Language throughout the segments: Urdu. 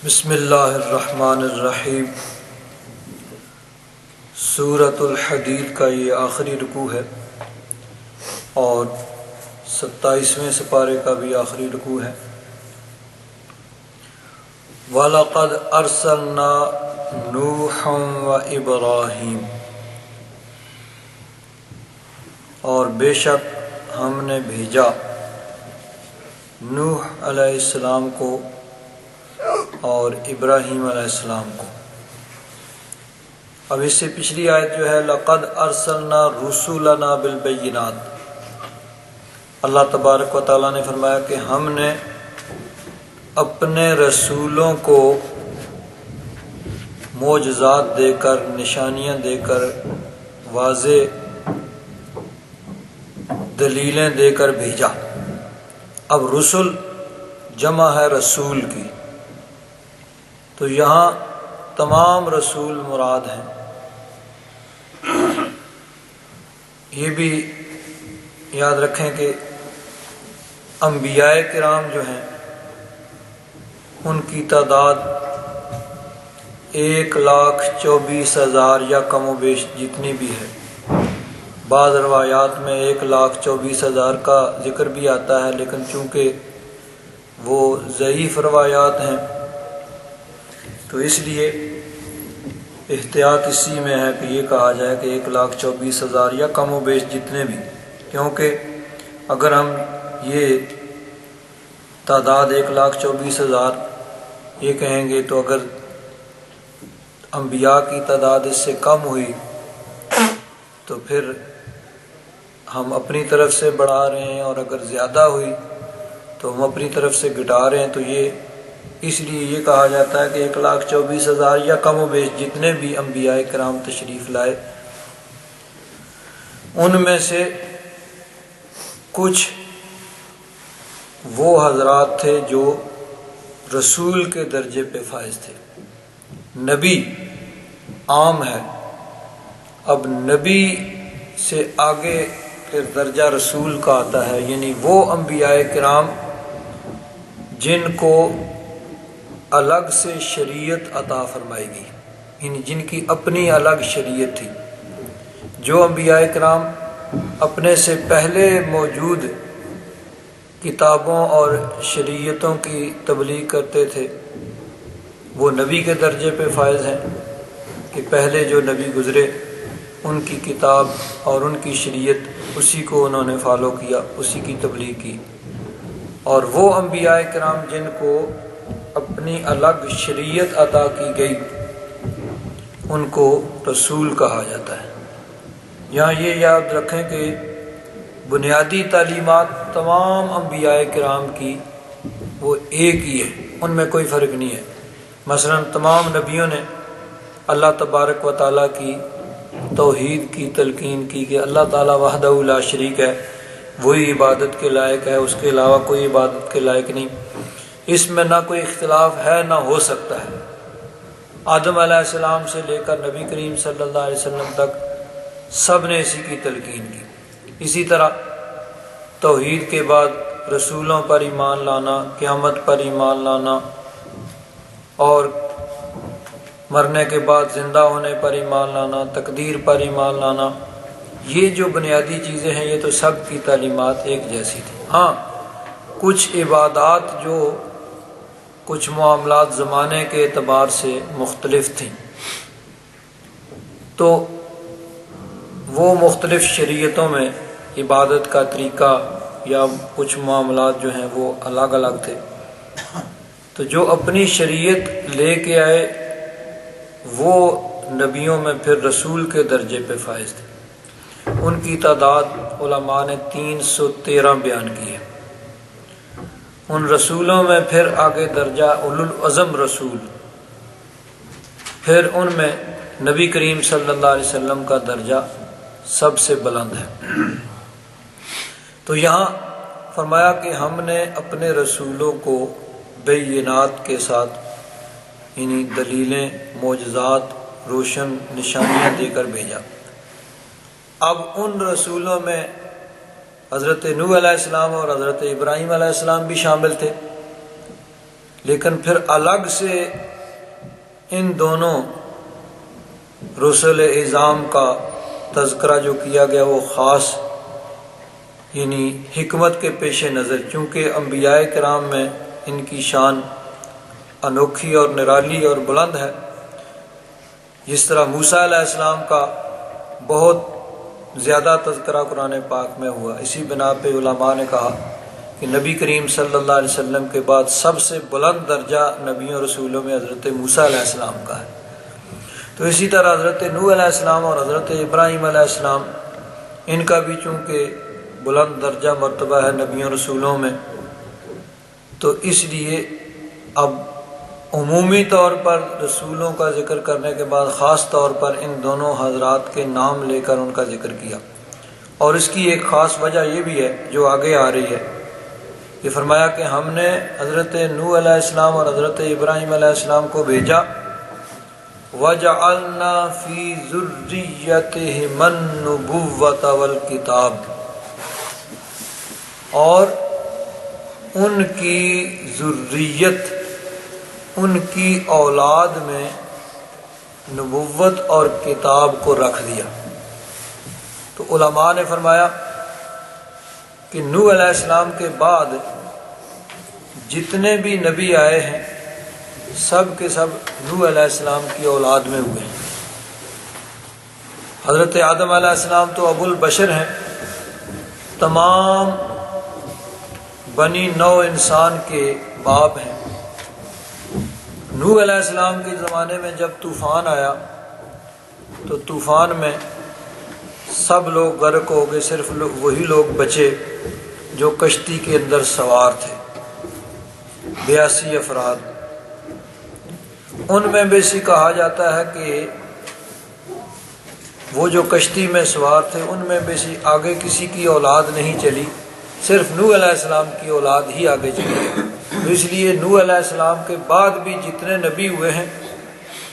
بسم اللہ الرحمن الرحیم۔ سورۃ الحدید کا یہ آخری رکوع ہے اور 27ویں سپارے کا بھی آخری رکوع ہے۔ وَلَقَدْ أَرْسَلْنَا نُوحًا وَإِبْرَاهِيمَ، اور بے شک ہم نے بھیجا نوح علیہ السلام کو اور ابراہیم علیہ السلام کو۔ اب اس سے پچھلی آیت جو ہے لَقَدْ أَرْسَلْنَا رُسُلَنَا بِالْبَيِّنَاتِ، اللہ تبارک و تعالیٰ نے فرمایا کہ ہم نے اپنے رسولوں کو معجزات دے کر، نشانیاں دے کر، واضح دلیلیں دے کر بھیجا۔ اب رسل جمع ہے رسول کی، تو یہاں تمام رسول مراد ہیں۔ یہ بھی یاد رکھیں کہ انبیاء کرام جو ہیں ان کی تعداد 1,24,000 یا کم و بیش جتنی بھی ہے۔ بعض روایات میں 1,24,000 کا ذکر بھی آتا ہے، لیکن چونکہ وہ ضعیف روایات ہیں تو اس لیے احتیاط اسی میں ہے کہ یہ کہا جائے کہ 1,24,000 یا کم و بیش جتنے بھی، کیونکہ اگر ہم یہ تعداد 1,24,000 یہ کہیں گے تو اگر انبیاء کی تعداد اس سے کم ہوئی تو پھر ہم اپنی طرف سے بڑھا رہے ہیں، اور اگر زیادہ ہوئی تو ہم اپنی طرف سے گھٹا رہے ہیں۔ تو یہ اس لیے یہ کہا جاتا ہے کہ 1,24,000 یا کم و بیش جتنے بھی انبیاء کرام تشریف لائے، ان میں سے کچھ وہ حضرات تھے جو رسول کے درجے پہ فائز تھے۔ نبی عام ہے، اب نبی سے آگے پھر درجہ رسول کا آتا ہے، یعنی وہ انبیاء کرام جن کو الگ سے شریعت عطا فرمائی گئی، یعنی جن کی اپنی الگ شریعت تھی۔ جو انبیاء کرام اپنے سے پہلے موجود کتابوں اور شریعتوں کی تبلیغ کرتے تھے، وہ نبی کے درجے پہ فائز ہیں کہ پہلے جو نبی گزرے ان کی کتاب اور ان کی شریعت، اسی کو انہوں نے فالو کیا، اسی کی تبلیغ کی۔ اور وہ انبیاء کرام جن کو اپنی الگ شریعت عطا کی گئی ان کو رسول کہا جاتا ہے۔ یہاں یہ یاد رکھیں کہ بنیادی تعلیمات تمام انبیاء کرام کی وہ ایک ہی ہے، ان میں کوئی فرق نہیں ہے۔ مثلا تمام نبیوں نے اللہ تبارک و تعالیٰ کی توحید کی تلقین کی کہ اللہ تعالیٰ وحدہ لا شریک ہے، وہی عبادت کے لائق ہے، اس کے علاوہ کوئی عبادت کے لائق نہیں۔ اس میں نہ کوئی اختلاف ہے نہ ہو سکتا ہے۔ آدم علیہ السلام سے لے کر نبی کریم صلی اللہ علیہ وسلم تک سب نے اسی کی تلقین کی۔ اسی طرح توحید کے بعد رسولوں پر ایمان لانا، قیامت پر ایمان لانا، اور مرنے کے بعد زندہ ہونے پر ایمان لانا، تقدیر پر ایمان لانا، یہ جو بنیادی چیزیں ہیں یہ تو سب کی تعلیمات ایک جیسی تھی۔ ہاں کچھ عبادات جو کچھ معاملات زمانے کے اعتبار سے مختلف تھیں، تو وہ مختلف شریعتوں میں عبادت کا طریقہ یا کچھ معاملات جو ہیں وہ الگ الگ تھے۔ تو جو اپنی شریعت لے کے آئے وہ نبیوں میں پھر رسول کے درجے پہ فائز تھے۔ ان کی تعداد علماء نے 313 بیان کی ہے۔ ان رسولوں میں پھر آگے درجہ اولو العزم رسول، پھر ان میں نبی کریم صلی اللہ علیہ وسلم کا درجہ سب سے بلند ہے۔ تو یہاں فرمایا کہ ہم نے اپنے رسولوں کو بینات کے ساتھ، یعنی دلیلیں، معجزات، روشن نشانیاں دے کر بھیجا۔ اب ان رسولوں میں حضرت نوح علیہ السلام اور حضرت ابراہیم علیہ السلام بھی شامل تھے، لیکن پھر الگ سے ان دونوں رسل اعظام کا تذکرہ جو کیا گیا وہ خاص یعنی حکمت کے پیش نظر، چونکہ انبیاء کرام میں ان کی شان انوکھی اور نرالی اور بلند ہے، جس طرح موسیٰ علیہ السلام کا بہت زیادہ تذکرہ قرآن پاک میں ہوا۔ اسی بنا پہ علماء نے کہا کہ نبی کریم صلی اللہ علیہ وسلم کے بعد سب سے بلند درجہ نبیوں رسولوں میں حضرت موسیٰ علیہ السلام کا ہے۔ تو اسی طرح حضرت نوح علیہ السلام اور حضرت ابراہیم علیہ السلام، ان کا بھی چونکہ بلند درجہ مرتبہ ہے نبیوں رسولوں میں، تو اس لیے اب عمومی طور پر رسولوں کا ذکر کرنے کے بعد خاص طور پر ان دونوں حضرات کے نام لے کر ان کا ذکر کیا۔ اور اس کی ایک خاص وجہ یہ بھی ہے جو آگے آ رہی ہے کہ فرمایا کہ ہم نے حضرت نوح علیہ السلام اور حضرت ابراہیم علیہ السلام کو بھیجا، وَجَعَلْنَا فِي ذُرِّيَّتِهِمَ النُّبُوَّةَ وَالْكِتَابَ، اور ان کی ذریت، ان کی اولاد میں نبوت اور کتاب کو رکھ دیا۔ تو علماء نے فرمایا کہ نوح علیہ السلام کے بعد جتنے بھی نبی آئے ہیں سب کے سب نوح علیہ السلام کی اولاد میں ہوئے ہیں۔ حضرت آدم علیہ السلام تو ابو البشر ہیں، تمام بنی نو انسان کے باپ ہیں۔ نوح علیہ السلام کے زمانے میں جب طوفان آیا تو طوفان میں سب لوگ غرق ہو گئے، صرف وہی لوگ بچے جو کشتی کے اندر سوار تھے، 82 افراد۔ ان میں بیسی کہا جاتا ہے کہ وہ جو کشتی میں سوار تھے ان میں بیسی آگے کسی کی اولاد نہیں چلی، صرف نوح علیہ السلام کی اولاد ہی آگے چلی۔ تو اس لیے نوح علیہ السلام کے بعد بھی جتنے نبی ہوئے ہیں،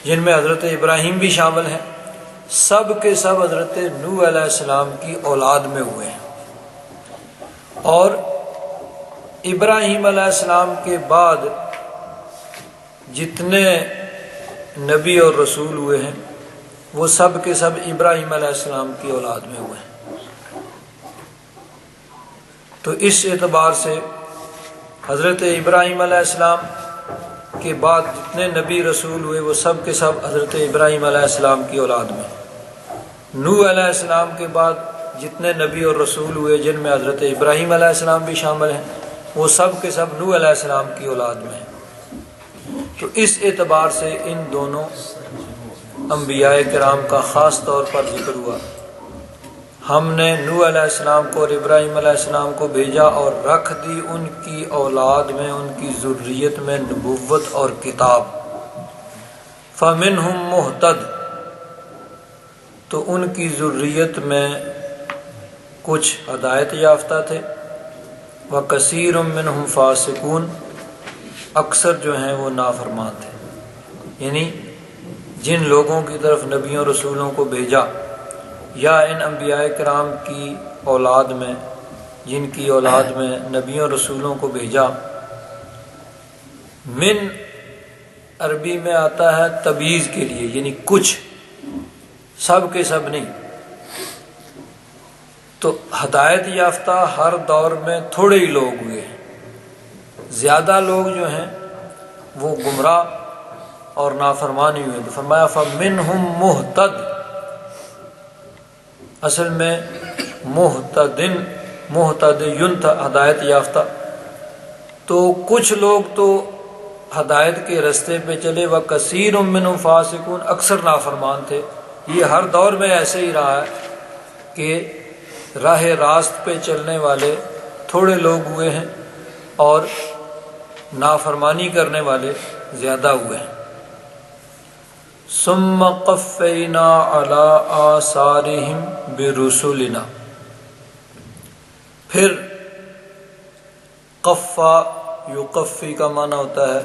جن میں حضرت ابراہیم بھی شامل ہیں، سب کے سب حضرت نوح علیہ السلام کی اولاد میں ہوئے ہیں۔ اور ابراہیم علیہ السلام کے بعد جتنے نبی اور رسول ہوئے ہیں وہ سب کے سب ابراہیم علیہ السلام کی اولاد میں ہوئے ہیں۔ تو اس اعتبار سے حضرت ابراہیم علیہ السلام کے بعد جتنے نبی رسول ہوئے وہ سب کے سب حضرت ابراہیم علیہ السلام کی اولاد میں۔ نوح علیہ السلام کے بعد جتنے نبی اور رسول ہوئے جن میں حضرت ابراہیم علیہ السلام بھی شامل ہیں وہ سب کے سب نوح علیہ السلام کی اولاد میں ہیں۔ تو اس اعتبار سے ان دونوں انبیاء کرام کا خاص طور پر ذکر ہوا۔ ہم نے نوح علیہ السلام کو اور ابراہیم علیہ السلام کو بھیجا اور رکھ دی ان کی اولاد میں، ان کی ذریت میں نبوت اور کتاب۔ فَمِنْهُمْ مُهْتَدٍ، تو ان کی ذریت میں کچھ ہدایت یافتہ تھے، وَكَثِيرٌ مِّنْهُمْ فَاسِقُونَ، اکثر جو ہیں وہ نافرمان تھے۔ یعنی جن لوگوں کی طرف نبیوں رسولوں کو بھیجا یا ان انبیاء کرام کی اولاد میں، جن کی اولاد میں نبیوں رسولوں کو بھیجا، من عربی میں آتا ہے تبعیض کے لیے، یعنی کچھ، سب کے سب نہیں۔ تو ہدایت یافتہ ہر دور میں تھوڑے ہی لوگ ہوئے ہیں، زیادہ لوگ جو ہیں وہ گمراہ اور نافرمان ہی ہوئے۔ تو فرمایا فَمِنْهُمْ مُهْتَدٍ، اصل میں محتدین تھا، ہدایت یافتہ۔ تو کچھ لوگ تو ہدایت کے رستے پہ چلے، وَكَثِيرٌ مِّنْهُمْ فَاسِقُونَ، اکثر نافرمان تھے۔ یہ ہر دور میں ایسے ہی رہا ہے کہ راہ راست پہ چلنے والے تھوڑے لوگ ہوئے ہیں اور نافرمانی کرنے والے زیادہ ہوئے ہیں۔ ثم قفینا علی آثارہم برسلنا، پھر قفا یقفی کا معنی ہوتا ہے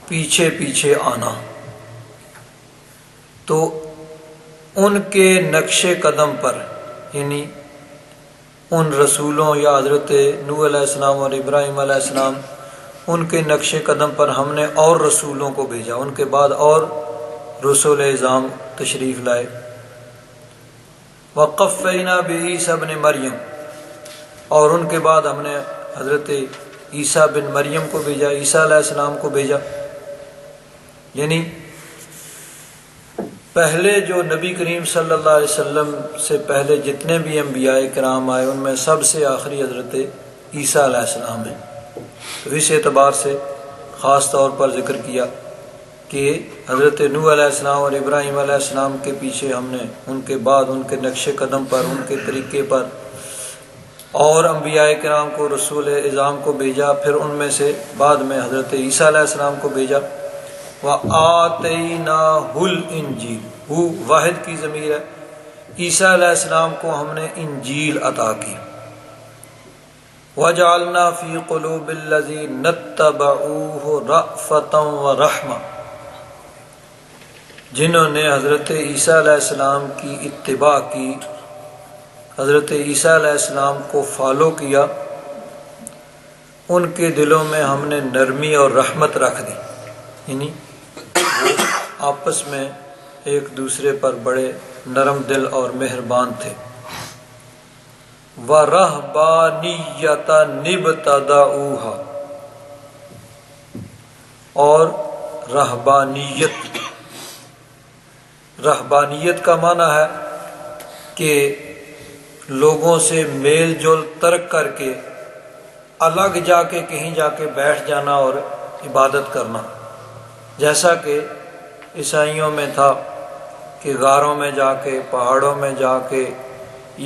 پیچھے پیچھے آنا۔ تو ان کے نقش قدم پر، یعنی ان رسولوں یا حضرت نوح علیہ السلام اور ابراہیم علیہ السلام، ان کے نقش قدم پر ہم نے اور رسولوں کو بھیجا، ان کے بعد اور رسول اعظام تشریف لائے۔ وَقَفَّيْنَا بِعِيسَىٰ ابْنِ مریم، اور ان کے بعد ہم نے حضرت عیسیٰ بن مریم کو بھیجا، عیسیٰ علیہ السلام کو بھیجا۔ یعنی پہلے جو نبی کریم صلی اللہ علیہ وسلم سے پہلے جتنے بھی انبیاء کرام آئے ان میں سب سے آخری حضرت عیسیٰ علیہ السلام ہیں۔ تو اس اعتبار سے خاص طور پر ذکر کیا کہ حضرت نوح علیہ السلام اور ابراہیم علیہ السلام کے پیچھے ہم نے ان کے بعد ان کے نقش قدم پر، ان کے طریقے پر اور انبیاء کرام کو، رسول اعظام کو بھیجا، پھر ان میں سے بعد میں حضرت عیسیٰ علیہ السلام کو بھیجا۔ وَآتَيْنَاهُ الْإِنْجِيلَ، وہ واحد کی ضمیر ہے، عیسیٰ علیہ السلام کو ہم نے انجیل عطا کی۔ وَجَعَلْنَا فِي قُلُوبِ الَّذِينَ اتَّبَعُوهُ رَأْفَةً وَرَحْمَةً، جنہوں نے حضرت عیسیٰ علیہ السلام کی اتباع کی، حضرت عیسیٰ علیہ السلام کو فالو کیا، ان کے دلوں میں ہم نے نرمی اور رحمت رکھ دی، یعنی آپس میں ایک دوسرے پر بڑے نرم دل اور مہربان تھے۔ وَرَهْبَانِيَّةً ابْتَدَعُوهَا، اور رہبانیت کا معنی ہے کہ لوگوں سے میل جول ترک کر کے الگ جا کے کہیں جا کے بیٹھ جانا اور عبادت کرنا، جیسا کہ عیسائیوں میں تھا کہ غاروں میں جا کے، پہاڑوں میں جا کے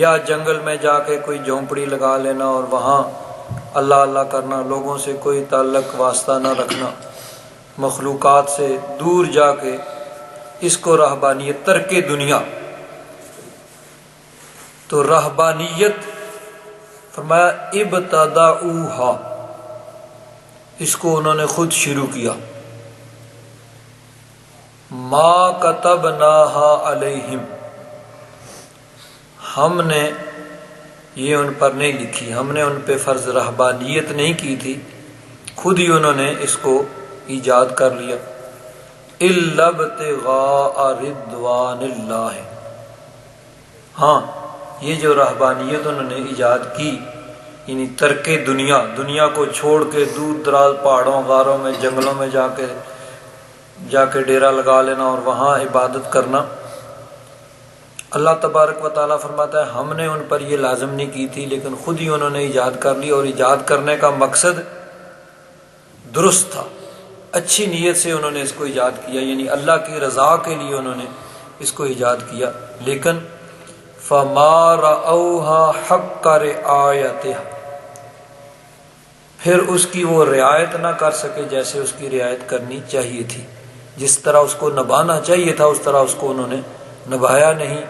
یا جنگل میں جا کے کوئی جھونپڑی لگا لینا اور وہاں اللہ اللہ کرنا، لوگوں سے کوئی تعلق واسطہ نہ رکھنا، مخلوقات سے دور جا کے، اس کو رہبانیت، ترک دنیا۔ تو رہبانیت فرمایا ابتدعوہا، اس کو انہوں نے خود شروع کیا۔ ما کتبناہا علیہم، ہم نے یہ ان پر نہیں لکھی، ہم نے ان پہ فرض رہبانیت نہیں کی تھی، خود ہی انہوں نے اس کو ایجاد کر لیا۔ الا ابتغاء رضوان اللہ، ہاں یہ جو رہبانیت انہوں نے ایجاد کی، یعنی ترک دنیا کو چھوڑ کے دور دراز پہاڑوں، غاروں میں، جنگلوں میں جا کے ڈیرا لگا لینا اور وہاں عبادت کرنا، اللہ تبارک و تعالیٰ فرماتا ہے ہم نے ان پر یہ لازم نہیں کی تھی، لیکن خود ہی انہوں نے ایجاد کر لی، اور ایجاد کرنے کا مقصد درست تھا، اچھی نیت سے انہوں نے اس کو ایجاد کیا، یعنی اللہ کی رضا کے لیے انہوں نے اس کو ایجاد کیا، لیکن فَمَا رَأَوْهَا حَقَّ رِعَایَتِهَا، پھر اس کی وہ رعایت نہ کر سکے جیسے اس کی رعایت کرنی چاہیے تھی، جس طرح اس کو نبھانا چاہیے تھا اس طرح اس کو انہوں نے نبھایا نہیں۔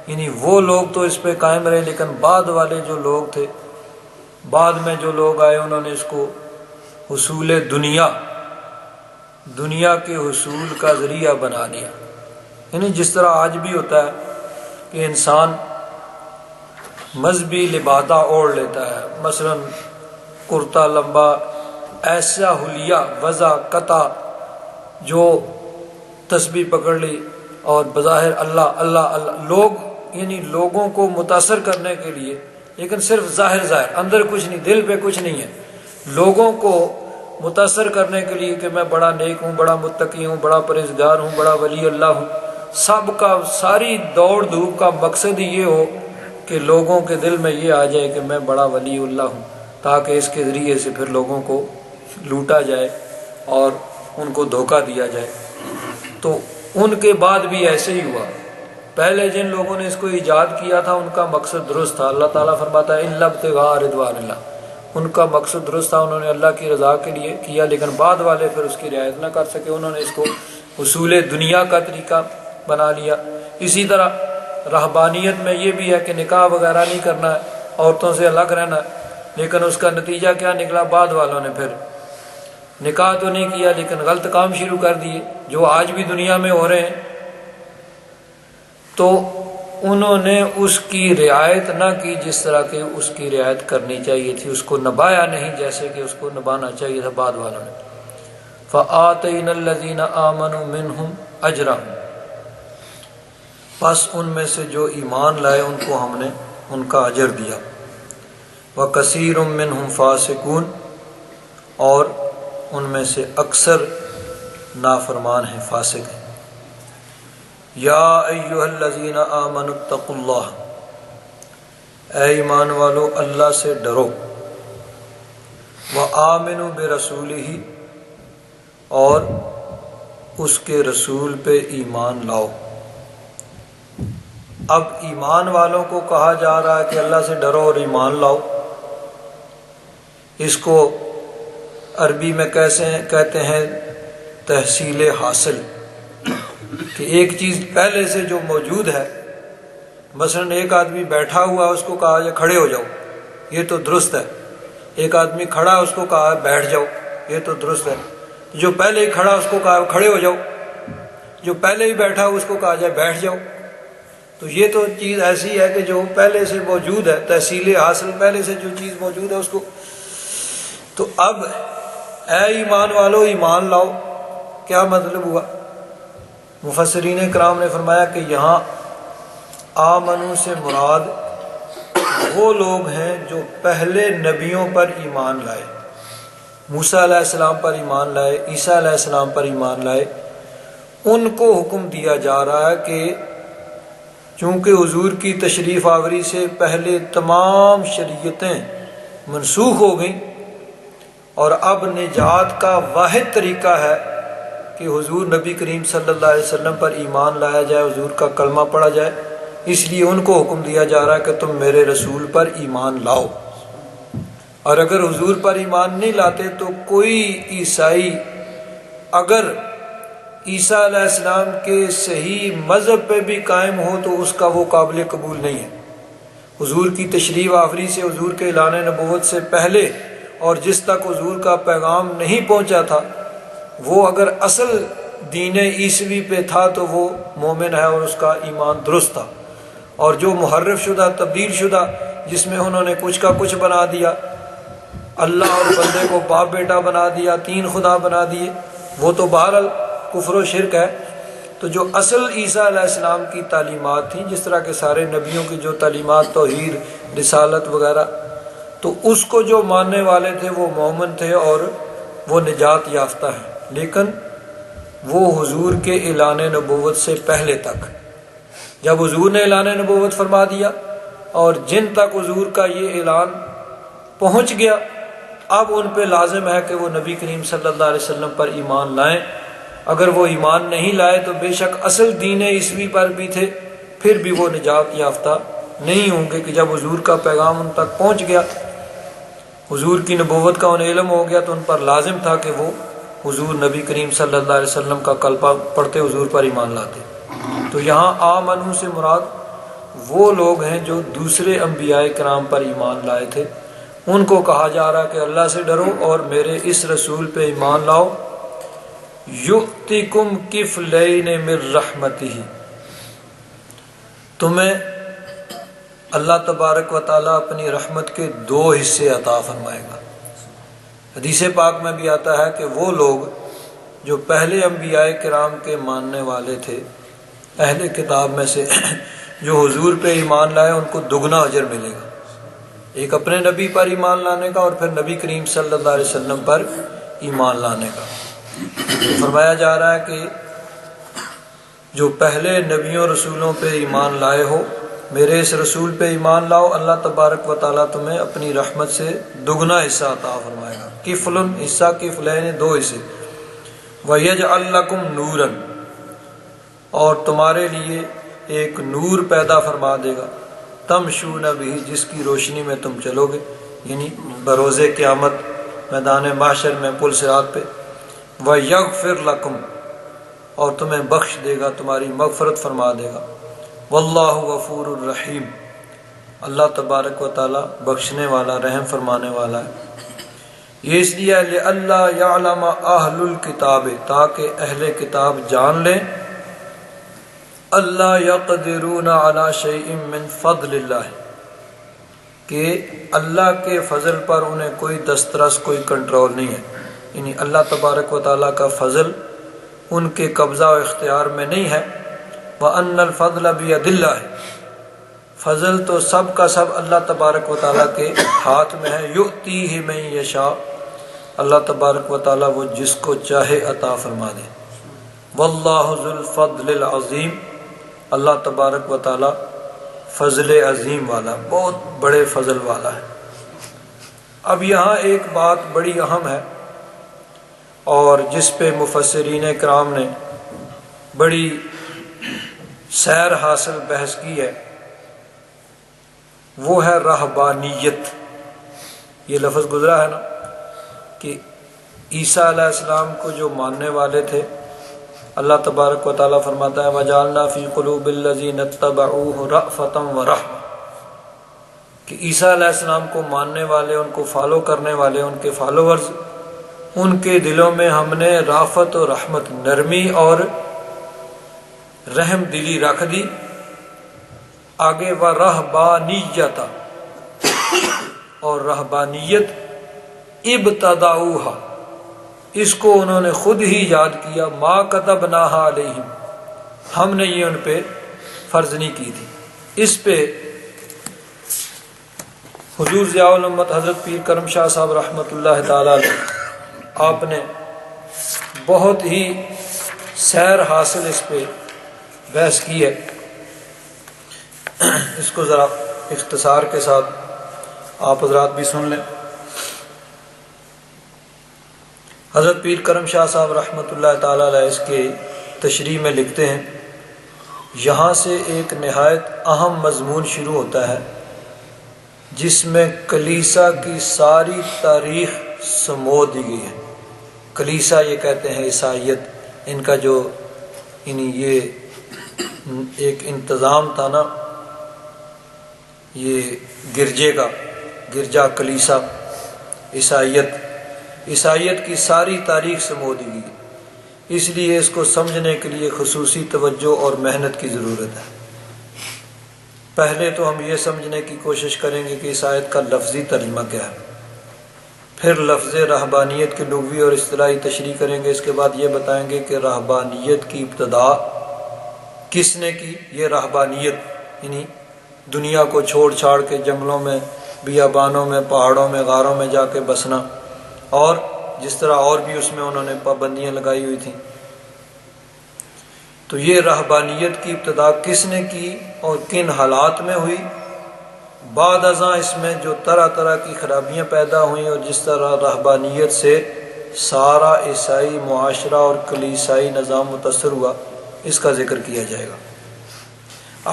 یعنی وہ لوگ تو اس پہ قائم رہے، لیکن بعد والے جو لوگ تھے، بعد میں جو لوگ آئے، انہوں نے اس کو حصول دنیا کے حصول کا ذریعہ بنا لیا۔ یعنی جس طرح آج بھی ہوتا ہے کہ انسان مذہبی لبادہ اوڑھ لیتا ہے، مثلا کرتا لمبا، ایسا حلیہ وضع قطع، جو تسبیح پکڑ لی اور بظاہر اللہ اللہ اللہ، لوگ یعنی لوگوں کو متاثر کرنے کے لیے، لیکن صرف ظاہر اندر کچھ نہیں، دل پہ کچھ نہیں ہے، لوگوں کو متاثر کرنے کے لیے کہ میں بڑا نیک ہوں، بڑا متقی ہوں، بڑا پرہیزگار ہوں، بڑا ولی اللہ ہوں، سب کا ساری دوڑ دھوپ کا مقصد ہی یہ ہو کہ لوگوں کے دل میں یہ آ جائے کہ میں بڑا ولی اللہ ہوں، تاکہ اس کے ذریعے سے پھر لوگوں کو لوٹا جائے اور ان کو دھوکہ دیا جائے۔ تو ان کے بعد بھی ایسے ہی ہوا، پہلے جن لوگوں نے اس کو ایجاد کیا تھا ان کا مقصد درست تھا، اللہ تعالیٰ فرماتا ہے الا ابتغاء رضوان اللہ، ان کا مقصد درست تھا، انہوں نے اللہ کی رضا کے لیے کیا، لیکن بعد والے پھر اس کی رعایت نہ کر سکے، انہوں نے اس کو حصول دنیا کا طریقہ بنا لیا۔ اسی طرح رہبانیت میں یہ بھی ہے کہ نکاح وغیرہ نہیں کرنا ہے، عورتوں سے الگ رہنا ہے، لیکن اس کا نتیجہ کیا نکلا، بعد والوں نے پھر نکاح تو نہیں کیا لیکن غلط کام شروع کر دیے، جو آج بھی دنیا میں ہو رہے ہیں۔ تو انہوں نے اس کی رعایت نہ کی جس طرح کہ اس کی رعایت کرنی چاہیے تھی، اس کو نبھایا نہیں جیسے کہ اس کو نبھانا چاہیے تھا بعد والوں نے۔ فَآتَيْنَا الَّذِينَ آمَنُوا مِنْهُمْ أَجْرَهُمْ، پس ان میں سے جو ایمان لائے ان کو ہم نے ان کا اجر دیا۔ وَكَثِيرٌ مِّنْهُمْ فَاسِقُونَ، اور ان میں سے اکثر نافرمان ہیں، فاسق ہیں۔ یا ایھا الذین آمنوا اتقوا اللہ، اے ایمان والو اللہ سے ڈرو۔ وآمنوا برسولہ، اور اس کے رسول پہ ایمان لاؤ۔ اب ایمان والوں کو کہا جا رہا ہے کہ اللہ سے ڈرو اور ایمان لاؤ۔ اس کو عربی میں کیسے کہتے ہیں؟ تحصیل حاصل، کہ ایک چیز پہلے سے جو موجود ہے، مثلا ایک آدمی بیٹھا ہوا ہے، اس کو کہا جائے کھڑے ہو جاؤ، یہ تو درست ہے۔ ایک آدمی کھڑا ہے، اس کو کہا بیٹھ جاؤ، یہ تو درست ہے۔ جو پہلے ہی کھڑا اس کو کہا کھڑے ہو جاؤ، جو پہلے ہی بیٹھا اس کو کہا جائے بیٹھ جاؤ۔ تو یہ تو چیز ایسی ہے کہ جو پہلے سے موجود ہے، تحصیل حاصل، پہلے سے جو چیز موجود ہے اس کو۔ تو اب اے ایمان والو ایمان لاؤ، کیا مطلب ہوا؟ مفسرین کرام نے فرمایا کہ یہاں آمنو سے مراد وہ لوگ ہیں جو پہلے نبیوں پر ایمان لائے، موسیٰ علیہ السلام پر ایمان لائے، عیسیٰ علیہ السلام پر ایمان لائے۔ ان کو حکم دیا جا رہا ہے کہ چونکہ حضور کی تشریف آوری سے پہلے تمام شریعتیں منسوخ ہو گئیں، اور اب نجات کا واحد طریقہ ہے کہ حضور نبی کریم صلی اللہ علیہ وسلم پر ایمان لایا جائے، حضور کا کلمہ پڑھا جائے، اس لیے ان کو حکم دیا جا رہا ہے کہ تم میرے رسول پر ایمان لاؤ۔ اور اگر حضور پر ایمان نہیں لاتے تو کوئی عیسائی اگر عیسیٰ علیہ السلام کے صحیح مذہب پہ بھی قائم ہو تو اس کا وہ قابل قبول نہیں ہے۔ حضور کی تشریف آوری سے، حضور کے اعلان نبوت سے پہلے اور جس تک حضور کا پیغام نہیں پہنچا تھا، وہ اگر اصل دین عیسوی پہ تھا تو وہ مومن ہے اور اس کا ایمان درست تھا۔ اور جو محرف شدہ، تبدیل شدہ، جس میں انہوں نے کچھ کا کچھ بنا دیا، اللہ اور بندے کو باپ بیٹا بنا دیا، تین خدا بنا دیے، وہ تو بہرحال کفر و شرک ہے۔ تو جو اصل عیسیٰ علیہ السلام کی تعلیمات تھیں، جس طرح کے سارے نبیوں کی جو تعلیمات، توحید، رسالت وغیرہ، تو اس کو جو ماننے والے تھے وہ مومن تھے اور وہ نجات یافتہ ہیں۔ لیکن وہ حضور کے اعلان نبوت سے پہلے تک، جب حضور نے اعلان نبوت فرما دیا اور جن تک حضور کا یہ اعلان پہنچ گیا، اب ان پہ لازم ہے کہ وہ نبی کریم صلی اللہ علیہ وسلم پر ایمان لائیں۔ اگر وہ ایمان نہیں لائے تو بے شک اصل دین عیسوی پر بھی تھے، پھر بھی وہ نجات یافتہ نہیں ہوں گے۔ کہ جب حضور کا پیغام ان تک پہنچ گیا، حضور کی نبوت کا انہیں علم ہو گیا، تو ان پر لازم تھا کہ وہ حضور نبی کریم صلی اللہ علیہ وسلم کا کلمہ پڑھتے، حضور پر ایمان لاتے۔ تو یہاں آمنو سے مراد وہ لوگ ہیں جو دوسرے انبیاء کرام پر ایمان لائے تھے، ان کو کہا جا رہا کہ اللہ سے ڈرو اور میرے اس رسول پہ ایمان لاؤ۔ یؤتکم کفلین من رحمتہ، تمہیں اللہ تبارک و تعالیٰ اپنی رحمت کے 2 حصے عطا فرمائے گا۔ حدیث پاک میں بھی آتا ہے کہ وہ لوگ جو پہلے انبیاء کرام کے ماننے والے تھے، اہل کتاب میں سے جو حضور پہ ایمان لائے، ان کو دگنا اجر ملے گا، ایک اپنے نبی پر ایمان لانے کا اور پھر نبی کریم صلی اللہ علیہ وسلم پر ایمان لانے کا۔ فرمایا جا رہا ہے کہ جو پہلے نبیوں رسولوں پہ ایمان لائے ہو، میرے اس رسول پہ ایمان لاؤ، اللہ تبارک و تعالیٰ تمہیں اپنی رحمت سے دگنا حصہ عطا فرمائے گا۔ کفلن حصہ، کفلین 2 حصے۔ وَيَجْعَلْ لَكُمْ نُورًا، اور تمہارے لیے ایک نور پیدا فرما دے گا، تمشون بہ، جس کی روشنی میں تم چلو گے، یعنی بروز قیامت میدان محشر میں پل صراط پہ۔ وَيَغْفِرْ لَكُمْ، اور تمہیں بخش دے گا، تمہاری مغفرت فرما دے گا۔ واللہ غفور الرحیم، اللہ تبارک و تعالیٰ بخشنے والا، رحم فرمانے والا ہے۔ یہ اس لیے لِأَلَّا يَعْلَمَ أَهْلُ الْكِتَابِ، تاکہ اہل کتاب جان لیں اللہ یقدرون علی شیء من فضل اللہ، کہ اللہ کے فضل پر انہیں کوئی دسترس، کوئی کنٹرول نہیں ہے، یعنی اللہ تبارک و تعالیٰ کا فضل ان کے قبضہ و اختیار میں نہیں ہے۔ وَأَنَّ الْفَضْلَ بِيَدِ اللَّهِ، فضل تو سب کا سب اللہ تبارک و تعالیٰ کے ہاتھ میں ہے۔ يُؤْتِيهِ مَن يَشَاءُ، اللہ تبارک و تعالیٰ وہ جس کو چاہے عطا فرما دے۔ وَاللَّهُ ذُو الْفَضْلِ الْعَظِيمِ، اللہ تبارک و تعالیٰ فضل عظیم والا، بہت بڑے فضل والا ہے۔ اب یہاں ایک بات بڑی اہم ہے اور جس پہ مفسرین کرام نے بڑی سیر حاصل بحث کی ہے، وہ ہے رہبانیت۔ یہ لفظ گزرا ہے نا کہ عیسیٰ علیہ السلام کو جو ماننے والے تھے، اللہ تبارک و تعالیٰ فرماتا ہے وَجَعَلْنَا فِي قُلُوبِ الَّذِينَ اتَّبَعُوهُ رَأْفَةً وَرَحْمَةً، کہ عیسیٰ علیہ السلام کو ماننے والے، ان کو فالو کرنے والے، ان کے فالوورز، ان کے دلوں میں ہم نے رافت و رحمت، نرمی اور رحم دلی رکھ دی۔ آگے وَرَهْبَانِيَّةً، اور رہبانیت ابتدعوها، اس کو انہوں نے خود ہی یاد کیا، ما كتبناها علیہم، ہم نے یہ ان پہ فرض نہیں کی تھی۔ اس پہ حضور ضیاء الامت حضرت پیر کرم شاہ صاحب رحمۃ اللہ تعالی علیہ، آپ نے بہت ہی سیر حاصل اس پہ بحث کی ہے۔ اس کو ذرا اختصار کے ساتھ آپ حضرات بھی سن لیں۔ حضرت پیر کرم شاہ صاحب رحمۃ اللہ تعالی علیہ اس کے تشریح میں لکھتے ہیں، یہاں سے ایک نہایت اہم مضمون شروع ہوتا ہے جس میں کلیسا کی ساری تاریخ سمو دی گئی ہے۔ کلیسا یہ کہتے ہیں عیسائیت، ان کا جو یعنی یہ ایک انتظام تھا نا، یہ گرجے کا، گرجا کلیسا، عیسائیت کی ساری تاریخ سمو دی گئی، اس لیے اس کو سمجھنے کے لیے خصوصی توجہ اور محنت کی ضرورت ہے۔ پہلے تو ہم یہ سمجھنے کی کوشش کریں گے کہ اس آیت کا لفظی ترجمہ کیا ہے، پھر لفظ رہبانیت کی لغوی اور اصطلاحی تشریح کریں گے، اس کے بعد یہ بتائیں گے کہ رہبانیت کی ابتدا کس نے کی۔ یہ رہبانیت یعنی دنیا کو چھوڑ چھاڑ کے جنگلوں میں، بیابانوں میں، پہاڑوں میں، غاروں میں جا کے بسنا، اور جس طرح اور بھی اس میں انہوں نے پابندیاں لگائی ہوئی تھیں۔ تو یہ رہبانیت کی ابتدا کس نے کی اور کن حالات میں ہوئی؟ بعد ازاں اس میں جو طرح طرح کی خرابیاں پیدا ہوئیں اور جس طرح رہبانیت سے سارا عیسائی معاشرہ اور کلیسائی نظام متاثر ہوا، اس کا ذکر کیا جائے گا۔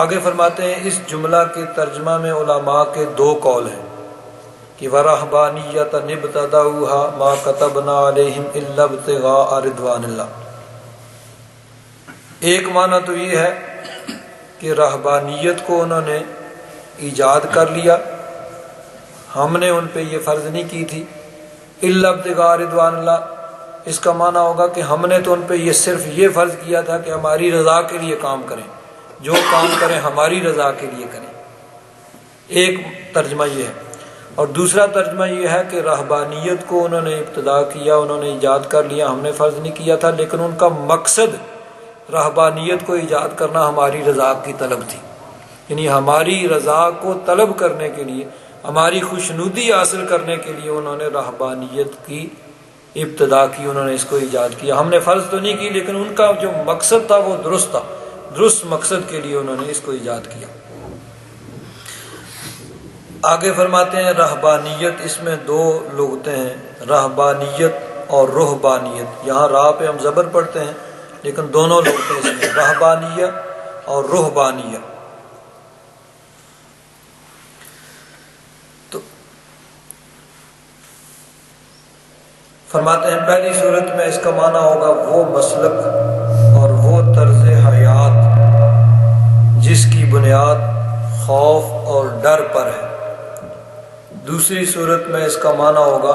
آگے فرماتے ہیں اس جملہ کے ترجمہ میں علماء کے دو قول ہیں کہ وَرَهْبَانِيَّةً ابْتَدَعُوهَا مَا كَتَبْنَا عَلَيْهِمْ إِلَّا ابْتِغَاءَ رِضْوَانِ اللَّهِ۔ ایک معنی تو یہ ہے کہ رہبانیت کو انہوں نے ایجاد کر لیا، ہم نے ان پہ یہ فرض نہیں کی تھی، إِلَّا ابْتِغَاءَ رِضْوَانِ اللَّهِ، اس کا معنی ہوگا کہ ہم نے تو ان پہ یہ صرف یہ فرض کیا تھا کہ ہماری رضا کے لیے کام کریں، جو کام کریں ہماری رضا کے لیے کریں۔ ایک ترجمہ یہ ہے، اور دوسرا ترجمہ یہ ہے کہ رہبانیت کو انہوں نے ابتدا کیا، انہوں نے ایجاد کر لیا، ہم نے فرض نہیں کیا تھا، لیکن ان کا مقصد رہبانیت کو ایجاد کرنا ہماری رضا کی طلب تھی، یعنی ہماری رضا کو طلب کرنے کے لیے، ہماری خوشنودی حاصل کرنے کے لیے انہوں نے رہبانیت کی ابتدا کی، انہوں نے اس کو ایجاد کیا۔ ہم نے فرض تو نہیں کی، لیکن ان کا جو مقصد تھا وہ درست تھا، درست مقصد کے لیے انہوں نے اس کو ایجاد کیا۔ آگے فرماتے ہیں رہبانیت، اس میں دو لغتیں ہیں، رہبانیت اور رہبانیت۔ یہاں راہ پہ ہم زبر پڑھتے ہیں، لیکن دونوں لغتیں اس میں، رہبانیہ اور رہبانیہ۔ تو فرماتے ہیں پہلی صورت میں اس کا معنی ہوگا وہ مسلک اور وہ طرز حیات جس کی بنیاد خوف اور ڈر پر ہے۔ دوسری صورت میں اس کا معنی ہوگا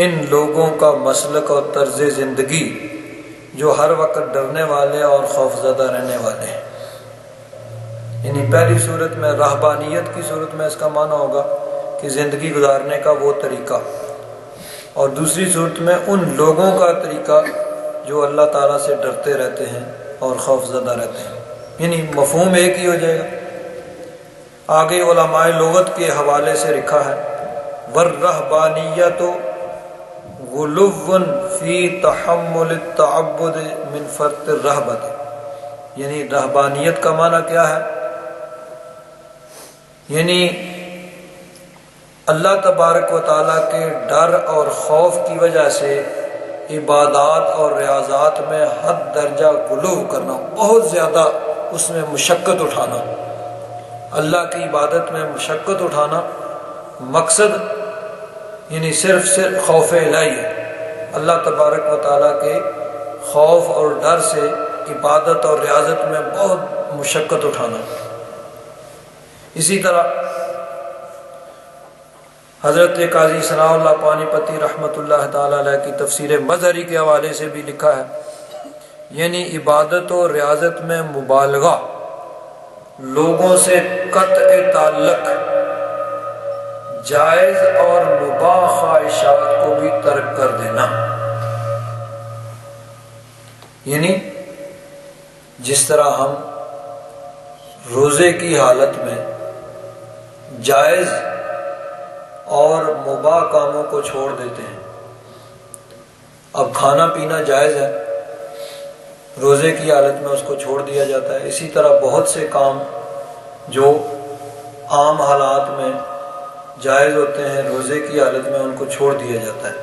ان لوگوں کا مسلک اور طرز زندگی جو ہر وقت ڈرنے والے اور خوفزدہ رہنے والے ہیں۔ یعنی پہلی صورت میں رہبانیت کی صورت میں اس کا معنی ہوگا کہ زندگی گزارنے کا وہ طریقہ، اور دوسری صورت میں ان لوگوں کا طریقہ جو اللہ تعالیٰ سے ڈرتے رہتے ہیں اور خوفزدہ رہتے ہیں، یعنی مفہوم ایک ہی ہو جائے گا۔ آگے علماء لغت کے حوالے سے لکھا ہے وَالرَّهْبَانِيَّةُ غُلُوٌّ فِي تَحَمُّلِ التَّعَبُّدِ مِنْ فَرْطِ الرَّهْبَةِ، یعنی رہبانیت کا معنی کیا ہے؟ یعنی اللہ تبارک و تعالیٰ کے ڈر اور خوف کی وجہ سے عبادات اور ریاضات میں حد درجہ غلو کرنا، بہت زیادہ اس میں مشقت اٹھانا، اللہ کی عبادت میں مشقت اٹھانا، مقصد یعنی صرف خوف الہی ہے، اللہ تبارک و تعالیٰ کے خوف اور ڈر سے عبادت اور ریاضت میں بہت مشقت اٹھانا۔ اسی طرح حضرت قاضی ثناء اللہ پانی پتی رحمۃ اللہ تعالی علیہ کی تفسیر مظہری کے حوالے سے بھی لکھا ہے، یعنی عبادت و ریاضت میں مبالغہ، لوگوں سے قطع تعلق، جائز اور مباح خواہشات کو بھی ترک کر دینا۔ یعنی جس طرح ہم روزے کی حالت میں جائز اور مباح کاموں کو چھوڑ دیتے ہیں، اب کھانا پینا جائز ہے، روزے کی حالت میں اس کو چھوڑ دیا جاتا ہے، اسی طرح بہت سے کام جو عام حالات میں جائز ہوتے ہیں روزے کی حالت میں ان کو چھوڑ دیا جاتا ہے۔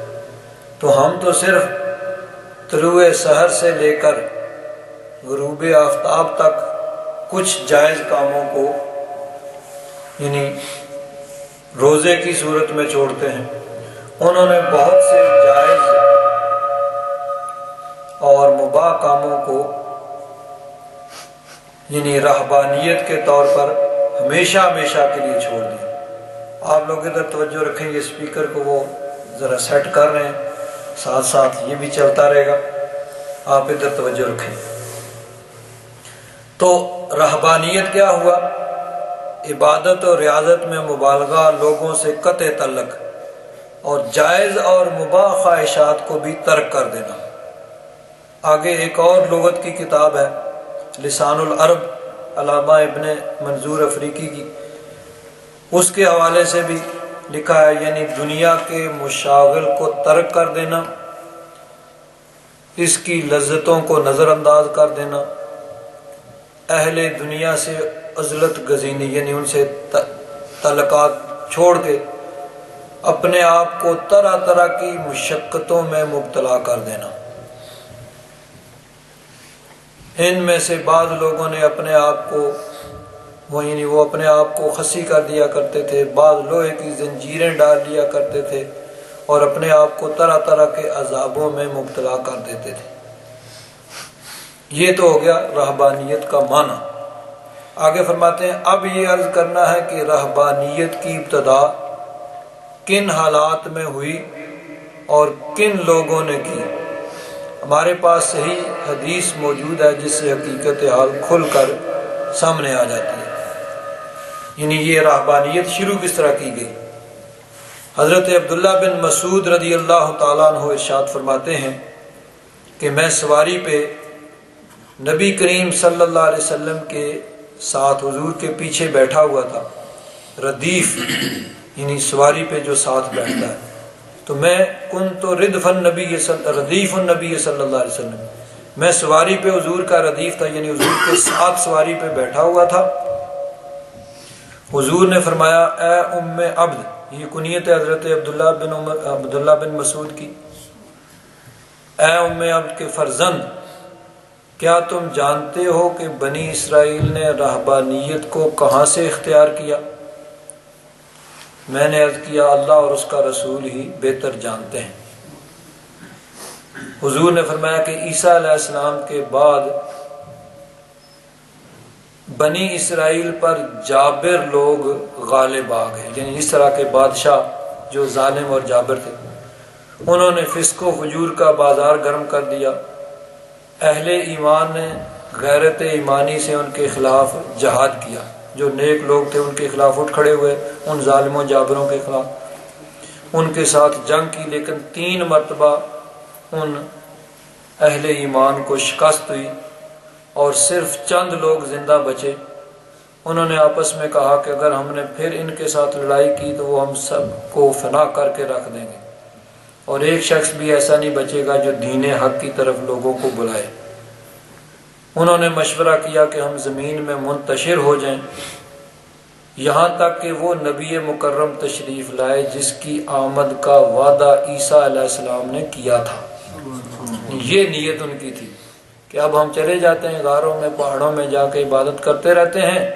تو ہم تو صرف طلوع سحر سے لے کر غروب آفتاب تک کچھ جائز کاموں کو یعنی روزے کی صورت میں چھوڑتے ہیں، انہوں نے بہت سے جائز اور مباح کاموں کو یعنی رہبانیت کے طور پر ہمیشہ ہمیشہ کے لیے چھوڑ دیا۔ آپ لوگ ادھر توجہ رکھیں، یہ اسپیکر کو وہ ذرا سیٹ کر رہے ہیں، ساتھ ساتھ یہ بھی چلتا رہے گا، آپ ادھر توجہ رکھیں۔ تو رہبانیت کیا ہوا؟ عبادت اور ریاضت میں مبالغہ، لوگوں سے قطع تعلق، اور جائز اور مباح خواہشات کو بھی ترک کر دینا۔ آگے ایک اور لغت کی کتاب ہے لسان العرب علامہ ابن منظور افریقی کی، اس کے حوالے سے بھی لکھا ہے، یعنی دنیا کے مشاغل کو ترک کر دینا، اس کی لذتوں کو نظر انداز کر دینا، اہل دنیا سے عزلت گزینی یعنی ان سے تعلقات چھوڑ کے اپنے آپ کو طرح طرح کی مشقتوں میں مبتلا کر دینا۔ ان میں سے بعض لوگوں نے اپنے آپ کو وہ اپنے آپ کو خسی کر دیا کرتے تھے، بعض لوہے کی زنجیریں ڈال لیا کرتے تھے اور اپنے آپ کو طرح طرح کے عذابوں میں مبتلا کر دیتے تھے۔ یہ تو ہو گیا رہبانیت کا معنی۔ آگے فرماتے ہیں اب یہ عرض کرنا ہے کہ رہبانیت کی ابتدا کن حالات میں ہوئی اور کن لوگوں نے کی۔ ہمارے پاس صحیح حدیث موجود ہے جس سے حقیقت حال کھل کر سامنے آ جاتی ہے، یعنی یہ رہبانیت شروع کس طرح کی گئی۔ حضرت عبداللہ بن مسعود رضی اللہ تعالیٰ عنہ ارشاد فرماتے ہیں کہ میں سواری پہ نبی کریم صلی اللہ علیہ وسلم کے ساتھ حضور کے پیچھے بیٹھا ہوا تھا، ردیف یعنی سواری پہ جو ساتھ بیٹھتا ہے، تو میں کنت ردیف النبی صلی اللہ علیہ وسلم، میں سواری پہ حضور کا ردیف تھا، یعنی حضور کے ساتھ سواری پہ بیٹھا ہوا تھا۔ حضور نے فرمایا اے ام عبد، یہ کنیت ہے حضرت عبداللہ بن مسعود کی، اے ام عبد کے فرزند، کیا تم جانتے ہو کہ بنی اسرائیل نے رہبانیت کو کہاں سے اختیار کیا؟ میں نے عرض کیا اللہ اور اس کا رسول ہی بہتر جانتے ہیں۔ حضور نے فرمایا کہ عیسیٰ علیہ السلام کے بعد بنی اسرائیل پر جابر لوگ غالب آ گئے، یعنی اس طرح کے بادشاہ جو ظالم اور جابر تھے، انہوں نے فسق و فجور کا بازار گرم کر دیا، اہل ایمان نے غیرت ایمانی سے ان کے خلاف جہاد کیا، جو نیک لوگ تھے ان کے خلاف اٹھ کھڑے ہوئے، ان ظالموں جابروں کے خلاف ان کے ساتھ جنگ کی، لیکن 3 مرتبہ ان اہل ایمان کو شکست ہوئی اور صرف چند لوگ زندہ بچے۔ انہوں نے آپس میں کہا کہ اگر ہم نے پھر ان کے ساتھ لڑائی کی تو وہ ہم سب کو فنا کر کے رکھ دیں گے، اور ایک شخص بھی ایسا نہیں بچے گا جو دین حق کی طرف لوگوں کو بلائے۔ انہوں نے مشورہ کیا کہ ہم زمین میں منتشر ہو جائیں یہاں تک کہ وہ نبی مکرم تشریف لائے جس کی آمد کا وعدہ عیسیٰ علیہ السلام نے کیا تھا۔ یہ نیت ان کی تھی کہ اب ہم چلے جاتے ہیں غاروں میں، پہاڑوں میں جا کے عبادت کرتے رہتے ہیں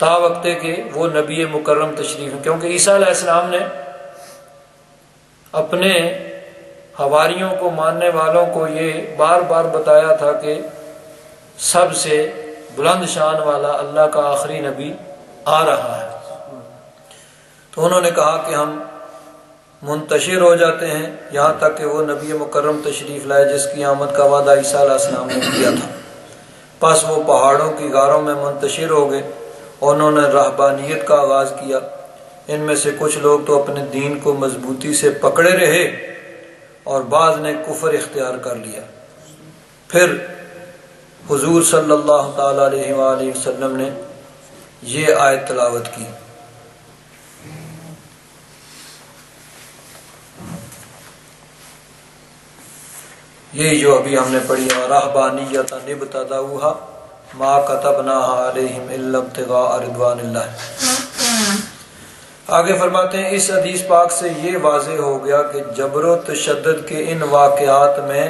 تا وقت کہ وہ نبی مکرم تشریف، کیونکہ عیسیٰ علیہ السلام نے اپنے حواریوں کو، ماننے والوں کو یہ بار بار بتایا تھا کہ سب سے بلند شان والا اللہ کا آخری نبی آ رہا ہے۔ تو انہوں نے کہا کہ ہم منتشر ہو جاتے ہیں یہاں تک کہ وہ نبی مکرم تشریف لائے جس کی آمد کا وعدہ عیسیٰ علیہ السلام نے کیا تھا۔ پس وہ پہاڑوں کی غاروں میں منتشر ہو گئے اور انہوں نے رہبانیت کا آغاز کیا۔ ان میں سے کچھ لوگ تو اپنے دین کو مضبوطی سے پکڑے رہے اور بعض نے کفر اختیار کر لیا۔ پھر حضور صلی اللہ تعالی علیہ وآلہ وسلم نے یہ آیت تلاوت کی، یہ جو ابھی ہم نے پڑھی ہے، رہبانیۃ ابتدعوها ما كتبناها علیہم الا ابتغاء رضوان اللہ۔ آگے فرماتے ہیں اس حدیث پاک سے یہ واضح ہو گیا کہ جبر و تشدد کے ان واقعات میں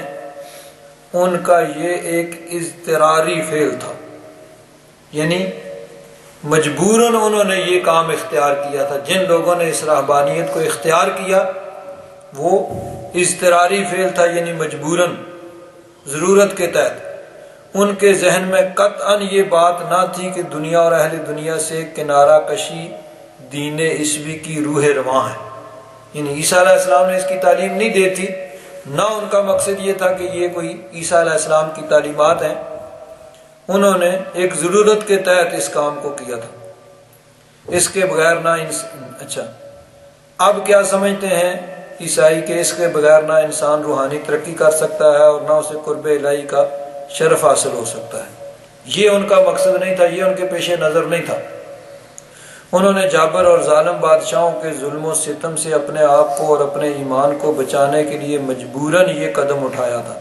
ان کا یہ ایک اضطراری فعل تھا، یعنی مجبوراً انہوں نے یہ کام اختیار کیا تھا۔ جن لوگوں نے اس رہبانیت کو اختیار کیا وہ اضطراری فعل تھا، یعنی مجبوراً، ضرورت کے تحت۔ ان کے ذہن میں قطعاً یہ بات نہ تھی کہ دنیا اور اہل دنیا سے کنارہ کشی دین عیسوی کی روح رواں ہے، یعنی عیسیٰ علیہ السلام نے اس کی تعلیم نہیں دی تھی، نہ ان کا مقصد یہ تھا کہ یہ کوئی عیسیٰ علیہ السلام کی تعلیمات ہیں۔ انہوں نے ایک ضرورت کے تحت اس کام کو کیا تھا، اس کے بغیر نہ اچھا اب کیا سمجھتے ہیں عیسائی کہ اس کے بغیر نہ انسان روحانی ترقی کر سکتا ہے اور نہ اسے قرب الہی کا شرف حاصل ہو سکتا ہے۔ یہ ان کا مقصد نہیں تھا، یہ ان کے پیش نظر نہیں تھا۔ انہوں نے جابر اور ظالم بادشاہوں کے ظلم و ستم سے اپنے آپ کو اور اپنے ایمان کو بچانے کے لیے مجبوراً یہ قدم اٹھایا تھا،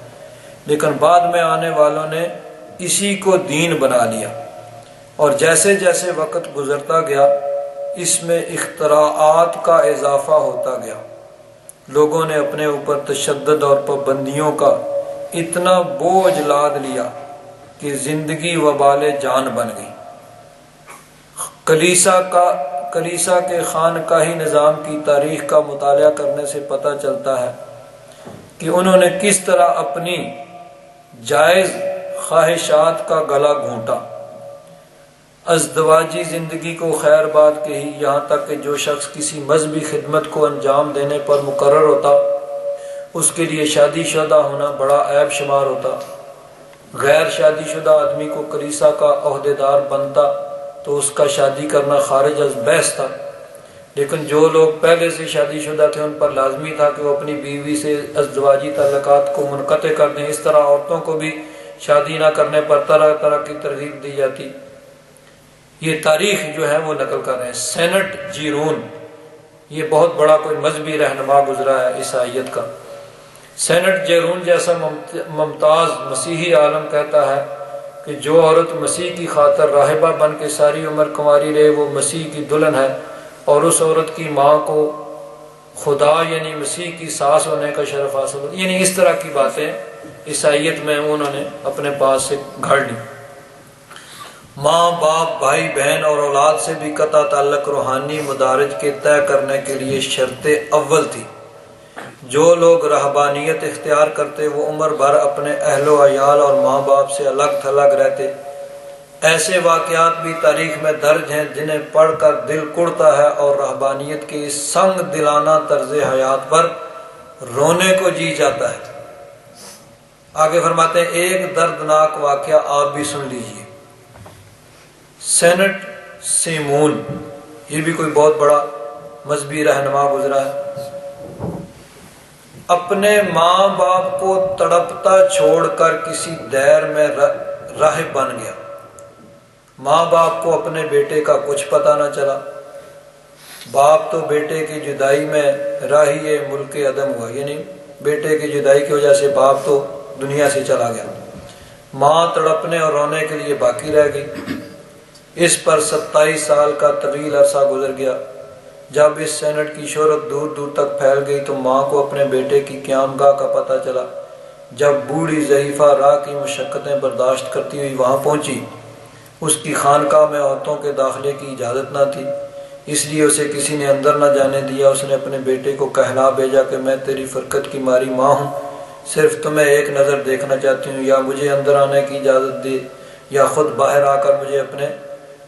لیکن بعد میں آنے والوں نے اسی کو دین بنا لیا، اور جیسے جیسے وقت گزرتا گیا اس میں اختراعات کا اضافہ ہوتا گیا۔ لوگوں نے اپنے اوپر تشدد اور پابندیوں کا اتنا بوجھ لاد لیا کہ زندگی وبال جان بن گئی۔ کلیسا کے خانقاہی نظام کی تاریخ کا مطالعہ کرنے سے پتہ چلتا ہے کہ انہوں نے کس طرح اپنی جائز خواہشات کا گلا گھونٹا، ازدواجی زندگی کو خیر بات کہی، یہاں تک کہ جو شخص کسی مذہبی خدمت کو انجام دینے پر مقرر ہوتا اس کے لیے شادی شدہ ہونا بڑا عیب شمار ہوتا۔ غیر شادی شدہ آدمی کو کلیسا کا عہدیدار بنتا تو اس کا شادی کرنا خارج از بحث تھا، لیکن جو لوگ پہلے سے شادی شدہ تھے ان پر لازمی تھا کہ وہ اپنی بیوی سے ازدواجی تعلقات کو منقطع کر دیں۔ اس طرح عورتوں کو بھی شادی نہ کرنے پر طرح طرح کی ترغیب دی جاتی۔ یہ تاریخ جو ہے وہ نقل کر رہے ہیں۔ سینٹ جیرون، یہ بہت بڑا کوئی مذہبی رہنما گزرا ہے عیسائیت کا۔ سینٹ جیرون جیسا ممتاز مسیحی عالم کہتا ہے کہ جو عورت مسیح کی خاطر راہبہ بن کے ساری عمر کنواری رہے وہ مسیح کی دلہن ہے، اور اس عورت کی ماں کو خدا یعنی مسیح کی ساس ہونے کا شرف حاصل ہو۔ یعنی اس طرح کی باتیں عیسائیت میں انہوں نے اپنے پاس سے گھڑ لی۔ ماں باپ، بھائی بہن اور اولاد سے بھی قطع تعلق روحانی مدارج کے طے کرنے کے لیے شرط اول تھی۔ جو لوگ رہبانیت اختیار کرتے وہ عمر بھر اپنے اہل و عیال اور ماں باپ سے الگ تھلگ رہتے۔ ایسے واقعات بھی تاریخ میں درج ہیں جنہیں پڑھ کر دل کڑتا ہے اور رہبانیت کے اس سنگ دلانہ طرز حیات پر رونے کو جی جاتا ہے۔ آگے فرماتے ہیں ایک دردناک واقعہ آپ بھی سن لیجئے۔ سینٹ سیمون، یہ بھی کوئی بہت بڑا مذہبی رہنما گزرا ہے، اپنے ماں باپ کو تڑپتا چھوڑ کر کسی دیر میں راہب بن گیا۔ ماں باپ کو اپنے بیٹے کا کچھ پتہ نہ چلا، باپ تو بیٹے کی جدائی میں راہی ملک عدم ہوا، یعنی بیٹے کی جدائی کی وجہ سے باپ تو دنیا سے چلا گیا، ماں تڑپنے اور رونے کے لیے باقی رہ گئی۔ اس پر 27 سال کا طویل عرصہ گزر گیا۔ جب اس سینٹ کی شہرت دور دور تک پھیل گئی تو ماں کو اپنے بیٹے کی قیامگاہ کا پتہ چلا۔ جب بوڑھی ضعیفہ راہ کی مشقتیں برداشت کرتی ہوئی وہاں پہنچی، اس کی خانقاہ میں عورتوں کے داخلے کی اجازت نہ تھی، اس لیے اسے کسی نے اندر نہ جانے دیا۔ اس نے اپنے بیٹے کو کہلا بھیجا کہ میں تیری فرقت کی ماری ماں ہوں، صرف تمہیں ایک نظر دیکھنا چاہتی ہوں، یا مجھے اندر آنے کی اجازت دے یا خود باہر آ کر مجھے اپنے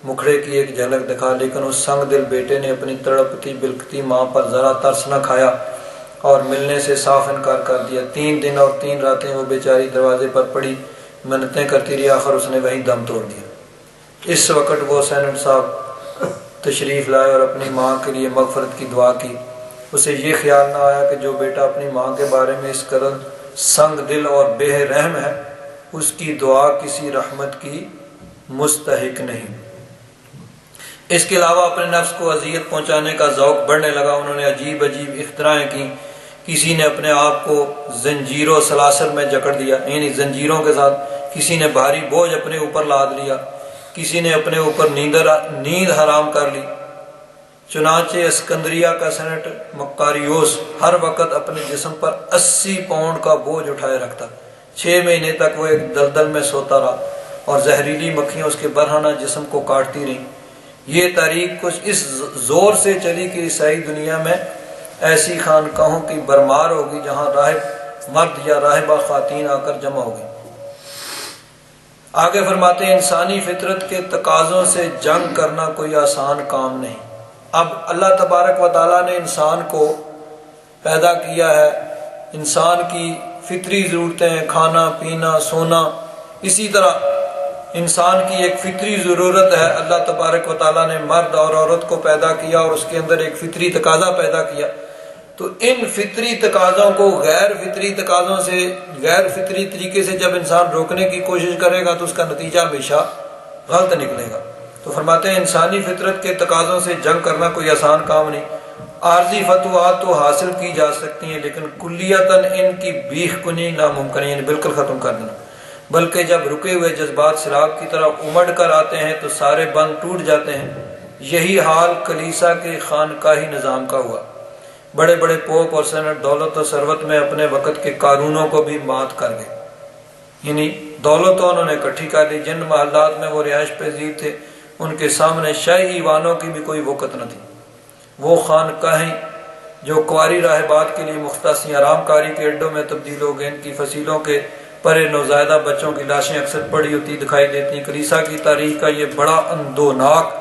مکھڑے کی ایک جھلک دکھا۔ لیکن اس سنگ دل بیٹے نے اپنی تڑپتی بلکتی ماں پر ذرا ترس نہ کھایا اور ملنے سے صاف انکار کر دیا۔ 3 دن اور 3 راتیں وہ بیچاری دروازے پر پڑی منتیں کرتی رہی، آخر اس نے وہیں دم توڑ دیا۔ اس وقت وہ سینٹ صاحب تشریف لائے اور اپنی ماں کے لیے مغفرت کی دعا کی۔ اسے یہ خیال نہ آیا کہ جو بیٹا اپنی ماں کے بارے میں اس قدر سنگ دل اور بے رحم ہے، اس کی دعا کسی رحمت کی مستحق نہیں۔ اس کے علاوہ اپنے نفس کو اذیت پہنچانے کا ذوق بڑھنے لگا۔ انہوں نے عجیب عجیب اختراعیں کی۔ کسی نے اپنے آپ کو زنجیر و سلاسل میں جکڑ دیا، یعنی زنجیروں کے ساتھ، کسی نے بھاری بوجھ اپنے اوپر لاد لیا، کسی نے اپنے اوپر نیند حرام کر لی۔ چنانچہ اسکندریہ کا سینٹ مکاریوس ہر وقت اپنے جسم پر 80 پاؤنڈ کا بوجھ اٹھائے رکھتا۔ 6 مہینے تک وہ ایک دلدل میں سوتا رہا اور زہریلی مکھیاں اس کے برہنہ جسم کو کاٹتی رہیں۔ یہ تاریخ کچھ اس زور سے چلی کہ عیسائی دنیا میں ایسی خانقاہوں کی برمار ہوگی جہاں راہب مرد یا راہبہ خواتین آ کر جمع ہوگی۔ آگے فرماتے ہیں انسانی فطرت کے تقاضوں سے جنگ کرنا کوئی آسان کام نہیں۔ اب اللہ تبارک و تعالیٰ نے انسان کو پیدا کیا ہے، انسان کی فطری ضرورتیں، کھانا پینا سونا، اسی طرح انسان کی ایک فطری ضرورت ہے۔ اللہ تبارک و تعالیٰ نے مرد اور عورت کو پیدا کیا اور اس کے اندر ایک فطری تقاضا پیدا کیا۔ تو ان فطری تقاضوں کو غیر فطری تقاضوں سے، غیر فطری طریقے سے جب انسان روکنے کی کوشش کرے گا تو اس کا نتیجہ ہمیشہ غلط نکلے گا۔ تو فرماتے ہیں انسانی فطرت کے تقاضوں سے جنگ کرنا کوئی آسان کام نہیں۔ عارضی فتوحات تو حاصل کی جا سکتی ہیں لیکن کلیتاً ان کی بیخ کنی ناممکن ہے، یعنی بالکل ختم کر دینا۔ بلکہ جب رکے ہوئے جذبات سیلاب کی طرح امڑ کر آتے ہیں تو سارے بند ٹوٹ جاتے ہیں۔ یہی حال کلیسا کے خانقاہی نظام کا ہوا۔ بڑے بڑے پوپ اور سینٹ دولت و ثروت میں اپنے وقت کے قانونوں کو بھی مات کر گئے، یعنی دولت انہوں نے اکٹھی کر لی۔ جن محلات میں وہ رہائش پذیر تھے ان کے سامنے شاہی ایوانوں کی بھی کوئی وقت نہ تھی۔ وہ خانقاہیں جو کنواری راہبات کے لیے مختص آرام کاری کے اڈوں میں تبدیل ہو گئے، ان کی فصیلوں کے پرے نوزائیدہ بچوں کی لاشیں اکثر پڑی ہوتی دکھائی دیتی ہیں۔ کلیسا کی تاریخ کا یہ بڑا اندوناک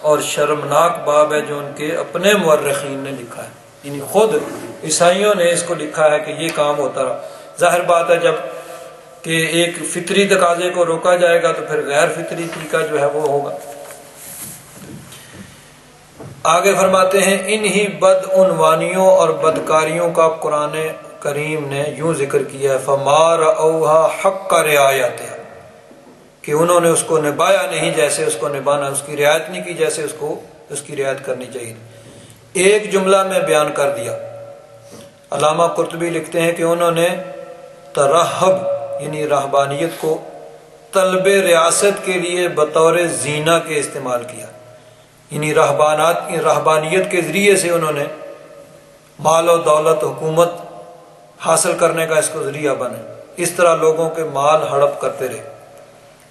اور شرمناک باب ہے جو ان کے اپنے مورخین نے لکھا ہے، یعنی خود عیسائیوں نے اس کو لکھا ہے کہ یہ کام ہوتا رہا۔ ظاہر بات ہے جب کہ ایک فطری تقاضے کو روکا جائے گا تو پھر غیر فطری طریقہ جو ہے وہ ہوگا۔ آگے فرماتے ہیں انہی بدعنوانیوں اور بدکاریوں کا قرآن کریم نے یوں ذکر کیا ہے، فَمَا رَأَوْهَا حَقَّ رِعَایَتِهَا، کہ انہوں نے اس کو نبھایا نہیں جیسے اس کو نبھانا، اس کی رعایت نہیں کی جیسے اس کی رعایت کرنی چاہیے۔ ایک جملہ میں بیان کر دیا۔ علامہ قرطبی لکھتے ہیں کہ انہوں نے ترہب یعنی رہبانیت کو طلب ریاست کے لیے بطور زینہ کے استعمال کیا، یعنی رہبانیت کے ذریعے سے انہوں نے مال و دولت حکومت حاصل کرنے کا اس کو ذریعہ بنے، اس طرح لوگوں کے مال ہڑپ کرتے رہے۔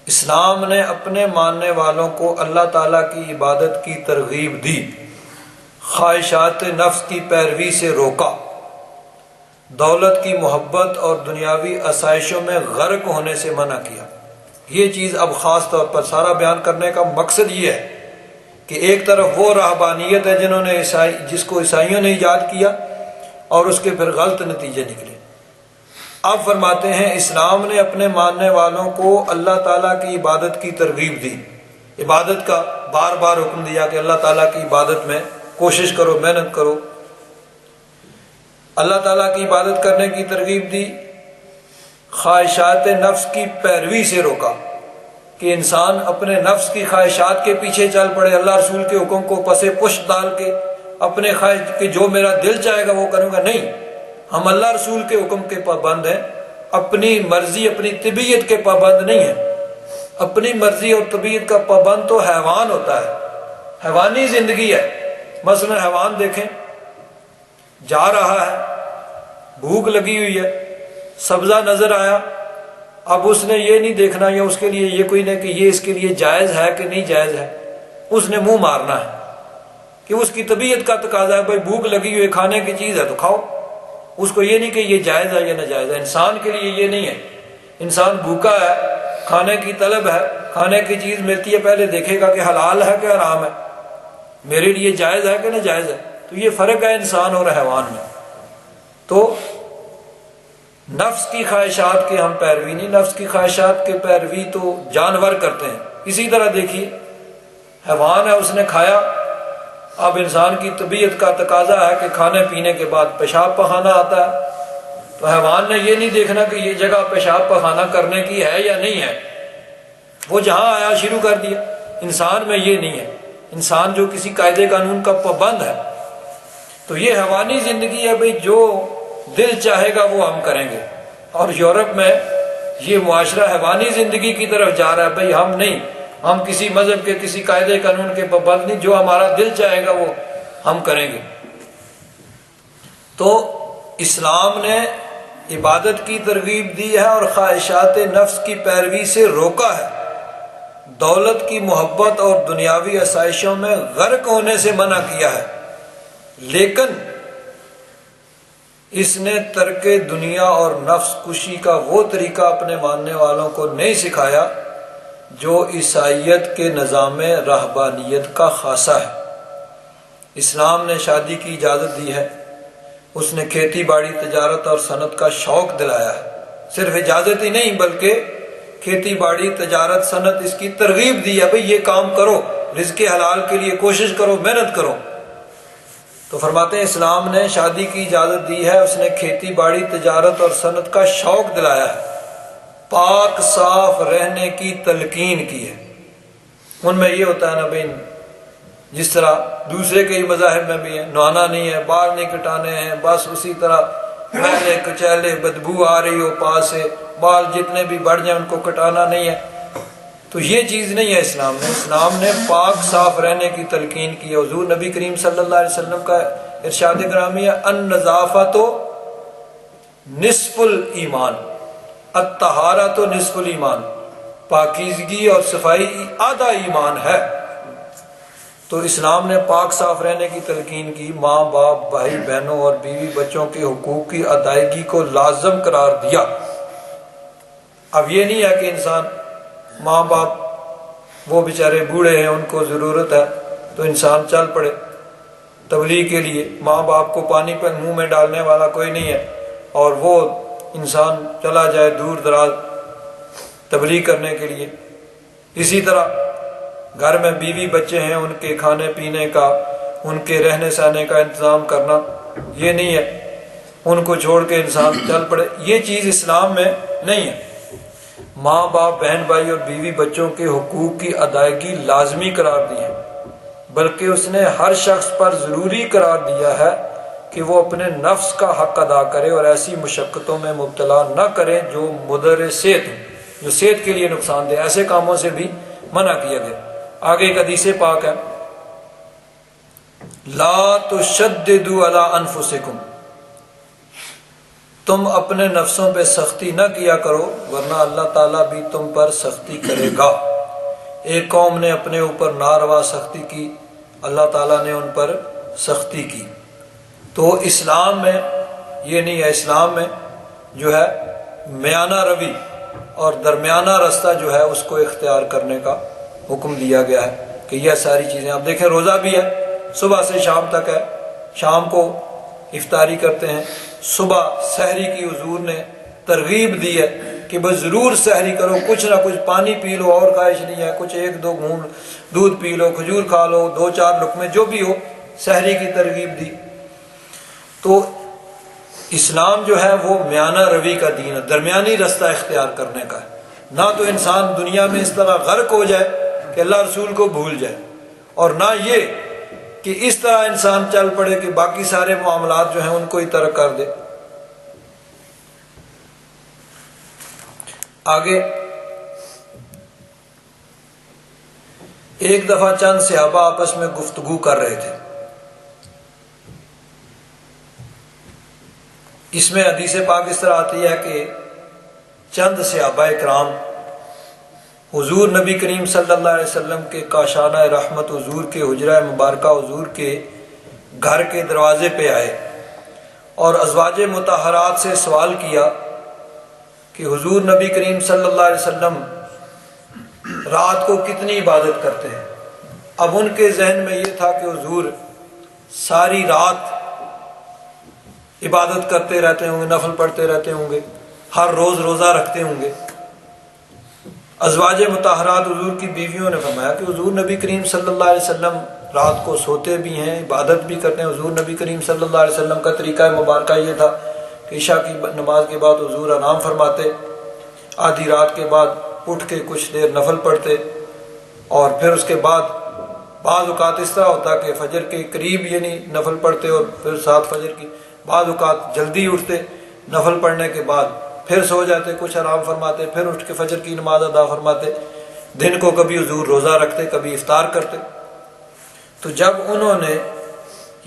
اسلام نے اپنے ماننے والوں کو اللہ تعالیٰ کی عبادت کی ترغیب دی، خواہشات نفس کی پیروی سے روکا، دولت کی محبت اور دنیاوی آسائشوں میں غرق ہونے سے منع کیا۔ یہ چیز اب خاص طور پر سارا بیان کرنے کا مقصد یہ ہے کہ ایک طرف وہ رہبانیت ہے جس کو عیسائیوں نے ایجاد کیا اور اس کے پھر غلط نتیجے نکلے، اب فرماتے ہیں اسلام نے اپنے ماننے والوں کو اللہ تعالیٰ کی عبادت کی ترغیب دی، عبادت کا بار بار حکم دیا کہ اللہ تعالیٰ کی عبادت میں کوشش کرو، محنت کرو، اللہ تعالیٰ کی عبادت کرنے کی ترغیب دی، خواہشات نفس کی پیروی سے روکا کہ انسان اپنے نفس کی خواہشات کے پیچھے چل پڑے، اللہ رسول کے حکم کو پسے پشت ڈال کے اپنے خواہش کہ جو میرا دل چاہے گا وہ کروں گا، نہیں، ہم اللہ رسول کے حکم کے پابند ہیں، اپنی مرضی اپنی طبیعت کے پابند نہیں ہیں۔ اپنی مرضی اور طبیعت کا پابند تو حیوان ہوتا ہے، حیوانی زندگی ہے۔ مثلا حیوان دیکھیں، جا رہا ہے، بھوک لگی ہوئی ہے، سبزہ نظر آیا، اب اس نے یہ نہیں دیکھنا یا اس کے لیے یہ کوئی نہیں کہ یہ اس کے لیے جائز ہے کہ نہیں جائز ہے، اس نے منہ مارنا ہے کہ اس کی طبیعت کا تقاضا ہے، بھائی بھوک لگی ہوئی کھانے کی چیز ہے تو کھاؤ، اس کو یہ نہیں کہ یہ جائز ہے یا ناجائز ہے۔ انسان کے لیے یہ نہیں ہے، انسان بھوکا ہے، کھانے کی طلب ہے، کھانے کی چیز ملتی ہے، پہلے دیکھے گا کہ حلال ہے کہ حرام ہے، میرے لیے جائز ہے کہ ناجائز ہے۔ تو یہ فرق ہے انسان اور حیوان میں۔ تو نفس کی خواہشات کے ہم پیروی نہیں، نفس کی خواہشات کے پیروی تو جانور کرتے ہیں۔ اسی طرح دیکھیے حیوان ہے، اس نے کھایا، اب انسان کی طبیعت کا تقاضا ہے کہ کھانے پینے کے بعد پیشاب پخانا آتا ہے، تو حیوان نے یہ نہیں دیکھنا کہ یہ جگہ پیشاب پخانا کرنے کی ہے یا نہیں ہے، وہ جہاں آیا شروع کر دیا۔ انسان میں یہ نہیں ہے، انسان جو کسی قاعدے قانون کا پابند ہے، تو یہ حیوانی زندگی ہے، بھئی جو دل چاہے گا وہ ہم کریں گے۔ اور یورپ میں یہ معاشرہ حیوانی زندگی کی طرف جا رہا ہے، بھئی ہم نہیں، ہم کسی مذہب کے کسی قاعدے قانون کے پابند نہیں، جو ہمارا دل چاہے گا وہ ہم کریں گے۔ تو اسلام نے عبادت کی ترغیب دی ہے اور خواہشات نفس کی پیروی سے روکا ہے، دولت کی محبت اور دنیاوی آسائشوں میں غرق ہونے سے منع کیا ہے، لیکن اس نے ترک دنیا اور نفس کشی کا وہ طریقہ اپنے ماننے والوں کو نہیں سکھایا جو عیسائیت کے نظام رہبانیت کا خاصہ ہے۔ اسلام نے شادی کی اجازت دی ہے، اس نے کھیتی باڑی تجارت اور صنعت کا شوق دلایا ہے، صرف اجازت ہی نہیں بلکہ کھیتی باڑی تجارت صنعت اس کی ترغیب دی ہے، بھئی یہ کام کرو، رزق حلال کے لیے کوشش کرو، محنت کرو۔ تو فرماتے ہیں اسلام نے شادی کی اجازت دی ہے، اس نے کھیتی باڑی تجارت اور صنعت کا شوق دلایا ہے، پاک صاف رہنے کی تلقین کی ہے۔ ان میں یہ ہوتا ہے نا بھائی، جس طرح دوسرے کئی مذاہب میں بھی ہے، نہانا نہیں ہے، بال نہیں کٹانے ہیں، بس اسی طرح میلے کچیلے بدبو آ رہی ہو پاس سے، بال جتنے بھی بڑھ جائیں ان کو کٹانا نہیں ہے۔ تو یہ چیز نہیں ہے اسلام میں، اسلام نے پاک صاف رہنے کی تلقین کی ہے۔ حضور نبی کریم صلی اللہ علیہ وسلم کا ارشاد گرامی ہے، النظافۃ نصف الایمان، الطہارۃ نصف الایمان، پاکیزگی اور صفائی آدھا ایمان ہے۔ تو اسلام نے پاک صاف رہنے کی تلقین کی، ماں باپ بھائی بہنوں اور بیوی بچوں کے حقوق کی ادائیگی کو لازم قرار دیا۔ اب یہ نہیں ہے کہ انسان ماں باپ وہ بیچارے بوڑھے ہیں ان کو ضرورت ہے تو انسان چل پڑے تبلیغ کے لیے، ماں باپ کو پانی پر منہ میں ڈالنے والا کوئی نہیں ہے اور وہ انسان چلا جائے دور دراز تبلیغ کرنے کے لیے۔ اسی طرح گھر میں بیوی بچے ہیں، ان کے کھانے پینے کا، ان کے رہنے سہنے کا انتظام کرنا، یہ نہیں ہے ان کو چھوڑ کے انسان چل پڑے، یہ چیز اسلام میں نہیں ہے۔ ماں باپ بہن بھائی اور بیوی بچوں کے حقوق کی ادائیگی لازمی قرار دی ہے، بلکہ اس نے ہر شخص پر ضروری قرار دیا ہے کہ وہ اپنے نفس کا حق ادا کرے اور ایسی مشقتوں میں مبتلا نہ کرے جو مضر صحت، جو صحت کے لیے نقصان دہ، ایسے کاموں سے بھی منع کیا گیا۔ آگے ایک حدیث پاک ہے، لا تشددوا علی انفسکم، تم اپنے نفسوں پہ سختی نہ کیا کرو ورنہ اللہ تعالیٰ بھی تم پر سختی کرے گا۔ ایک قوم نے اپنے اوپر ناروا سختی کی، اللہ تعالیٰ نے ان پر سختی کی۔ تو اسلام میں یہ نہیں ہے، اسلام میں جو ہے میانہ روی اور درمیانہ رستہ جو ہے اس کو اختیار کرنے کا حکم دیا گیا ہے کہ یہ ساری چیزیں، آپ دیکھیں روزہ بھی ہے، صبح سے شام تک ہے، شام کو افطاری کرتے ہیں، صبح سحری کی حضور نے ترغیب دی ہے کہ بس ضرور سحری کرو، کچھ نہ کچھ پانی پی لو، اور خواہش نہیں ہے، کچھ 1-2 گھونٹ دودھ پی لو، کھجور کھا لو، 2-4 لقمے جو بھی ہو، سحری کی ترغیب دی۔ تو اسلام جو ہے وہ میانہ روی کا دین ہے، درمیانی رستہ اختیار کرنے کا ہے۔ نہ تو انسان دنیا میں اس طرح غرق ہو جائے کہ اللہ رسول کو بھول جائے، اور نہ یہ کہ اس طرح انسان چل پڑے کہ باقی سارے معاملات جو ہیں ان کو ہی ترک کر دے۔ آگے ایک دفعہ چند صحابہ آپس میں گفتگو کر رہے تھے، اس میں حدیث پاک اس طرح آتی ہے کہ چند صحابہ اکرام حضور نبی کریم صلی اللہ علیہ وسلم کے کاشانہ رحمت حضور کے حجرہ مبارکہ حضور کے گھر کے دروازے پہ آئے اور ازواج مطہرات سے سوال کیا کہ حضور نبی کریم صلی اللہ علیہ وسلم رات کو کتنی عبادت کرتے ہیں۔ اب ان کے ذہن میں یہ تھا کہ حضور ساری رات عبادت کرتے رہتے ہوں گے، نفل پڑھتے رہتے ہوں گے، ہر روز روزہ رکھتے ہوں گے۔ ازواج مطہرات حضور کی بیویوں نے فرمایا کہ حضور نبی کریم صلی اللہ علیہ وسلم رات کو سوتے بھی ہیں، عبادت بھی کرتے ہیں۔ حضور نبی کریم صلی اللہ علیہ وسلم کا طریقہ مبارکہ یہ تھا کہ عشاء کی نماز کے بعد حضور آرام فرماتے، آدھی رات کے بعد اٹھ کے کچھ دیر نفل پڑھتے، اور پھر اس کے بعد بعض اوقات اس طرح ہوتا کہ فجر کے قریب یعنی نفل پڑھتے اور پھر ساتھ فجر کی، بعض اوقات جلدی اٹھتے، نفل پڑھنے کے بعد پھر سو جاتے، کچھ آرام فرماتے، پھر اٹھ کے فجر کی نماز ادا فرماتے۔ دن کو کبھی حضور روزہ رکھتے، کبھی افطار کرتے۔ تو جب انہوں نے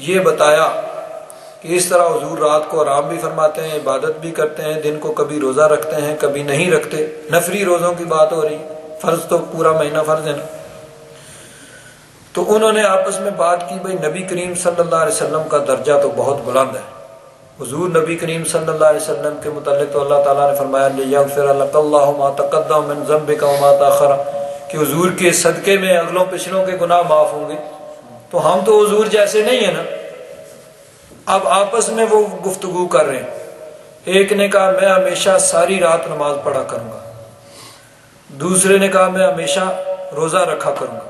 یہ بتایا کہ اس طرح حضور رات کو آرام بھی فرماتے ہیں، عبادت بھی کرتے ہیں، دن کو کبھی روزہ رکھتے ہیں، کبھی نہیں رکھتے، نفلی روزوں کی بات ہو رہی، فرض تو پورا مہینہ فرض ہے نا، تو انہوں نے آپس میں بات کی، بھائی نبی کریم صلی اللہ علیہ وسلم کا درجہ تو بہت بلند ہے۔ حضور نبی کریم صلی اللہ علیہ وسلم کے متعلق تو اللہ تعالیٰ نے فرمایا لِيَغْفِرَ لَكَ اللَّهُ مَا تَقَدَّمَ مِنْ ذَنبِكَ وَمَا تَأَخَّرَ، کہ حضور کے صدقے میں اگلوں پچھلوں کے گناہ معاف ہوں گے۔ تو ہم تو حضور جیسے نہیں ہیں نا۔ اب آپس میں وہ گفتگو کر رہے ہیں، ایک نے کہا میں ہمیشہ ساری رات نماز پڑھا کروں گا، دوسرے نے کہا میں ہمیشہ روزہ رکھا کروں گا،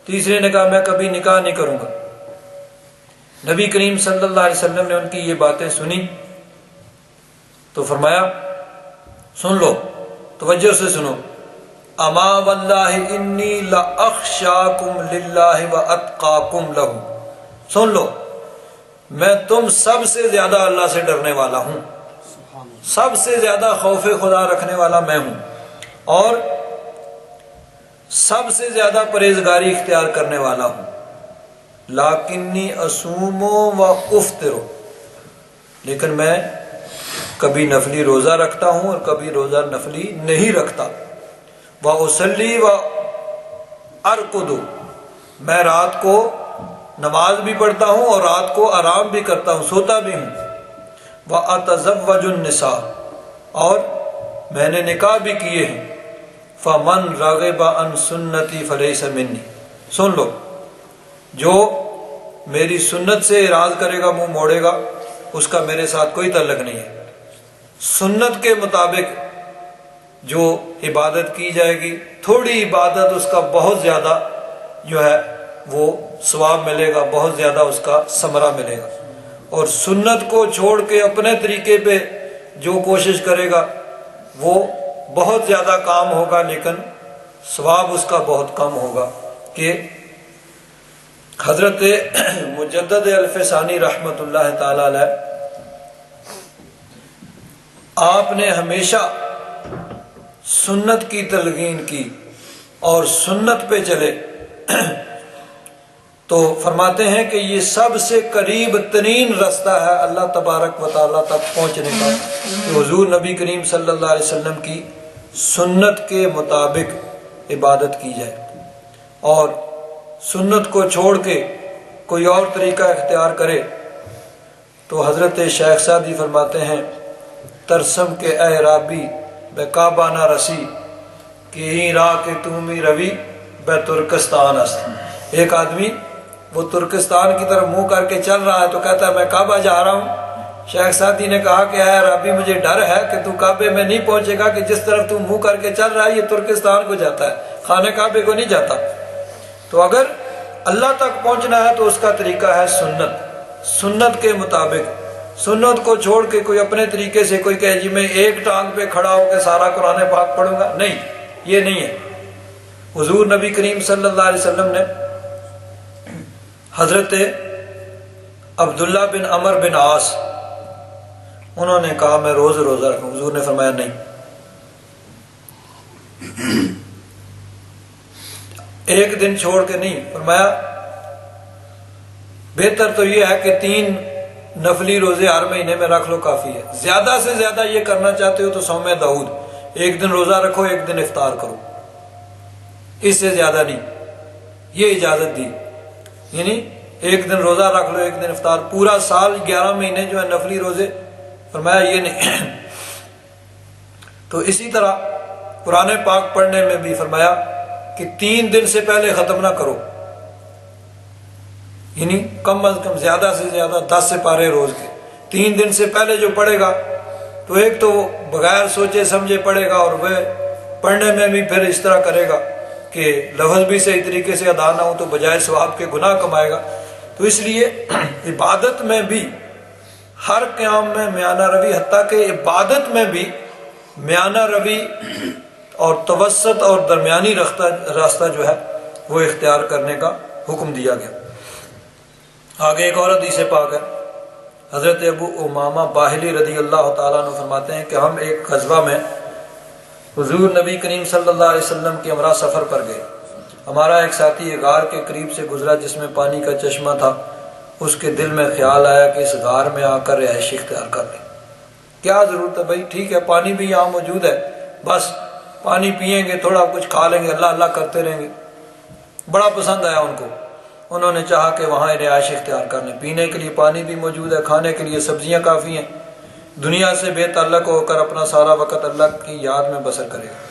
تیسرے نے کہا میں کبھی نکاح نہیں کروں گا۔ نبی کریم صلی اللہ علیہ وسلم نے ان کی یہ باتیں سنی تو فرمایا سن لو، توجہ سے سنو، اما واللہ انی لاخشاکم للہ واتقاکم لہ، سن لو میں تم سب سے زیادہ اللہ سے ڈرنے والا ہوں، سب سے زیادہ خوف خدا رکھنے والا میں ہوں، اور سب سے زیادہ پرہیزگاری اختیار کرنے والا ہوں۔ لیکنی اصوم و افطر، لیکن میں کبھی نفلی روزہ رکھتا ہوں اور کبھی روزہ نفلی نہیں رکھتا۔ واصلی و ارقد، میں رات کو نماز بھی پڑھتا ہوں اور رات کو آرام بھی کرتا ہوں، سوتا بھی ہوں۔ واتزوج النساء، اور میں نے نکاح بھی کیے ہیں۔ فمن رغب عن سنتی فلیس منی، سن لو جو میری سنت سے اعراض کرے گا، منہ موڑے گا، اس کا میرے ساتھ کوئی تعلق نہیں ہے۔ سنت کے مطابق جو عبادت کی جائے گی، تھوڑی عبادت اس کا بہت زیادہ جو ہے وہ ثواب ملے گا، بہت زیادہ اس کا ثمرہ ملے گا، اور سنت کو چھوڑ کے اپنے طریقے پہ جو کوشش کرے گا وہ بہت زیادہ کام ہوگا لیکن ثواب اس کا بہت کم ہوگا۔ کہ حضرت مجدد الفسانی رحمۃ اللہ تعالی علیہ، آپ نے ہمیشہ سنت کی تلقین کی اور سنت پہ چلے، تو فرماتے ہیں کہ یہ سب سے قریب ترین رستہ ہے اللہ تبارک و تعالیٰ تک پہنچنے کا، کہ حضور نبی کریم صلی اللہ علیہ وسلم کی سنت کے مطابق عبادت کی جائے، اور سنت کو چھوڑ کے کوئی اور طریقہ اختیار کرے تو حضرت شیخ سعدی فرماتے ہیں ترسم کے اے رابی بے کعبہ نہ رسی کہ ہی راہ کے تمی روی بے ترکستان است۔ ایک آدمی وہ ترکستان کی طرف منہ کر کے چل رہا ہے تو کہتا ہے میں کعبہ جا رہا ہوں، شیخ سعدی نے کہا کہ اے ربی مجھے ڈر ہے کہ تو کعبے میں نہیں پہنچے گا کہ جس طرف تو منہ کر کے چل رہا ہے یہ ترکستان کو جاتا ہے، خانہ کعبے کو نہیں جاتا۔ تو اگر اللہ تک پہنچنا ہے تو اس کا طریقہ ہے سنت کے مطابق۔ سنت کو چھوڑ کے کوئی اپنے طریقے سے کوئی کہے جی میں ایک ٹانگ پہ کھڑا ہو کے سارا قرآن پاک پڑھوں گا، نہیں، یہ نہیں ہے۔ حضور نبی کریم صلی اللہ علیہ وسلم نے حضرت عبداللہ بن عمر بن عاص، انہوں نے کہا میں روزہ رکھوں، حضور نے فرمایا نہیں، ایک دن چھوڑ کے نہیں، فرمایا بہتر تو یہ ہے کہ 3 نفلی روزے ہر مہینے میں رکھ لو، کافی ہے۔ زیادہ سے زیادہ یہ کرنا چاہتے ہو تو صوم داؤد، ایک دن روزہ رکھو ایک دن افطار کرو، اس سے زیادہ نہیں، یہ اجازت دی، یعنی ایک دن روزہ رکھ لو ایک دن افطار، پورا سال 11 مہینے جو ہے نفلی روزے، فرمایا یہ نہیں۔ تو اسی طرح قرآن پاک پڑھنے میں بھی فرمایا کہ 3 دن سے پہلے ختم نہ کرو، یعنی کم از کم زیادہ سے زیادہ 10 سپارے روز کے، 3 دن سے پہلے جو پڑھے گا تو ایک تو بغیر سوچے سمجھے پڑھے گا، اور وہ پڑھنے میں بھی پھر اس طرح کرے گا کہ لفظ بھی صحیح طریقے سے ادا نہ ہو تو بجائے ثواب کے گناہ کمائے گا۔ تو اس لیے عبادت میں بھی ہر قیام میں میانہ روی، حتیٰ کہ عبادت میں بھی میانہ روی اور توسط اور درمیانی راستہ جو ہے وہ اختیار کرنے کا حکم دیا گیا۔ آگے ایک اور حدیث پاک ہے، حضرت ابو امامہ باہلی رضی اللہ تعالیٰ عنہ فرماتے ہیں کہ ہم ایک غزوہ میں حضور نبی کریم صلی اللہ علیہ وسلم کے ہمراہ سفر پر گئے۔ ہمارا ایک ساتھی ایک غار کے قریب سے گزرا جس میں پانی کا چشمہ تھا، اس کے دل میں خیال آیا کہ اس غار میں آ کر رہائش اختیار کر لیں۔ کیا ضرورت ہے بھائی، ٹھیک ہے پانی بھی یہاں موجود ہے، بس پانی پئیں گے، تھوڑا کچھ کھا لیں گے، اللہ اللہ کرتے رہیں گے۔ بڑا پسند آیا ان کو، انہوں نے چاہا کہ وہاں رہائش اختیار کر لیں، پینے کے لیے پانی بھی موجود ہے، کھانے کے لیے سبزیاں کافی ہیں، دنیا سے بے تعلق ہو کر اپنا سارا وقت اللہ کی یاد میں بسر کرے گا۔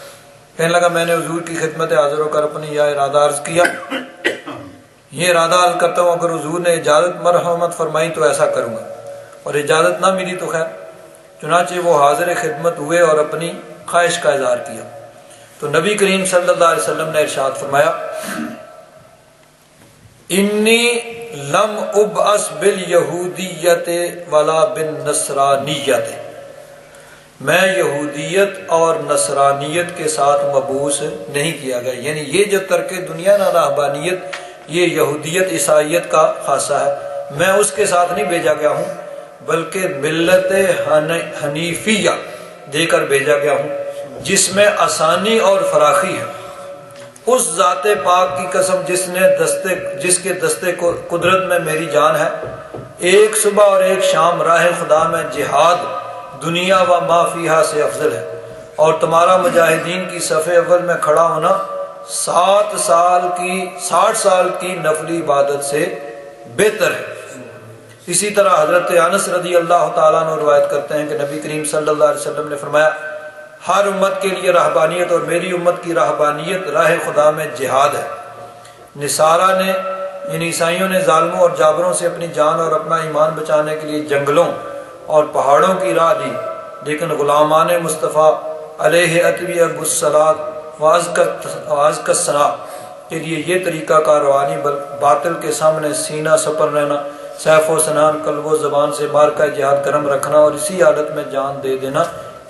کہنے لگا میں نے حضور کی خدمت حاضر ہو کر اپنی یہ ارادہ عرض کیا، یہ ارادہ عرض کرتا ہوں اگر حضور نے اجازت مرحمت فرمائی تو ایسا کروں گا، اور اجازت نہ ملی تو خیر۔ چنانچہ وہ حاضر خدمت ہوئے اور اپنی خواہش کا اظہار کیا، تو نبی کریم صلی اللہ علیہ وسلم نے ارشاد فرمایا انی لم ابعث بالیہودیت ولا بالنصرانیت، میں یہودیت اور نصرانیت کے ساتھ مبعوث نہیں کیا گیا، یعنی یہ جو ترک دنیا نہ رہبانیت، یہ یہودیت عیسائیت کا خاصہ ہے، میں اس کے ساتھ نہیں بھیجا گیا ہوں، بلکہ ملت حنیفیہ دے کر بھیجا گیا ہوں جس میں آسانی اور فراخی ہے۔ اس ذات پاک کی قسم جس کے دستے قدرت میں میری جان ہے، ایک صبح اور ایک شام راہ خدا میں جہاد دنیا و ما فیہا سے افضل ہے، اور تمہارا مجاہدین کی صف اول میں کھڑا ہونا 60 سال کی نفلی عبادت سے بہتر ہے۔ اسی طرح حضرت انس رضی اللہ تعالیٰ عنہ روایت کرتے ہیں کہ نبی کریم صلی اللہ علیہ وسلم نے فرمایا ہر امت کے لیے رہبانیت اور میری امت کی رہبانیت راہ خدا میں جہاد ہے۔ نصارہ نے یعنی عیسائیوں نے ظالموں اور جابروں سے اپنی جان اور اپنا ایمان بچانے کے لیے جنگلوں اور پہاڑوں کی راہ دی، لیکن غلامان مصطفیٰ علیہ اطبی ابوالصلاۃ وازک الثناء کے لیے یہ طریقہ کار روانی باطل کے سامنے سینہ سپر رہنا، سیف و سنان قلب و زبان سے مارکہ جہاد گرم رکھنا اور اسی حالت میں جان دے دینا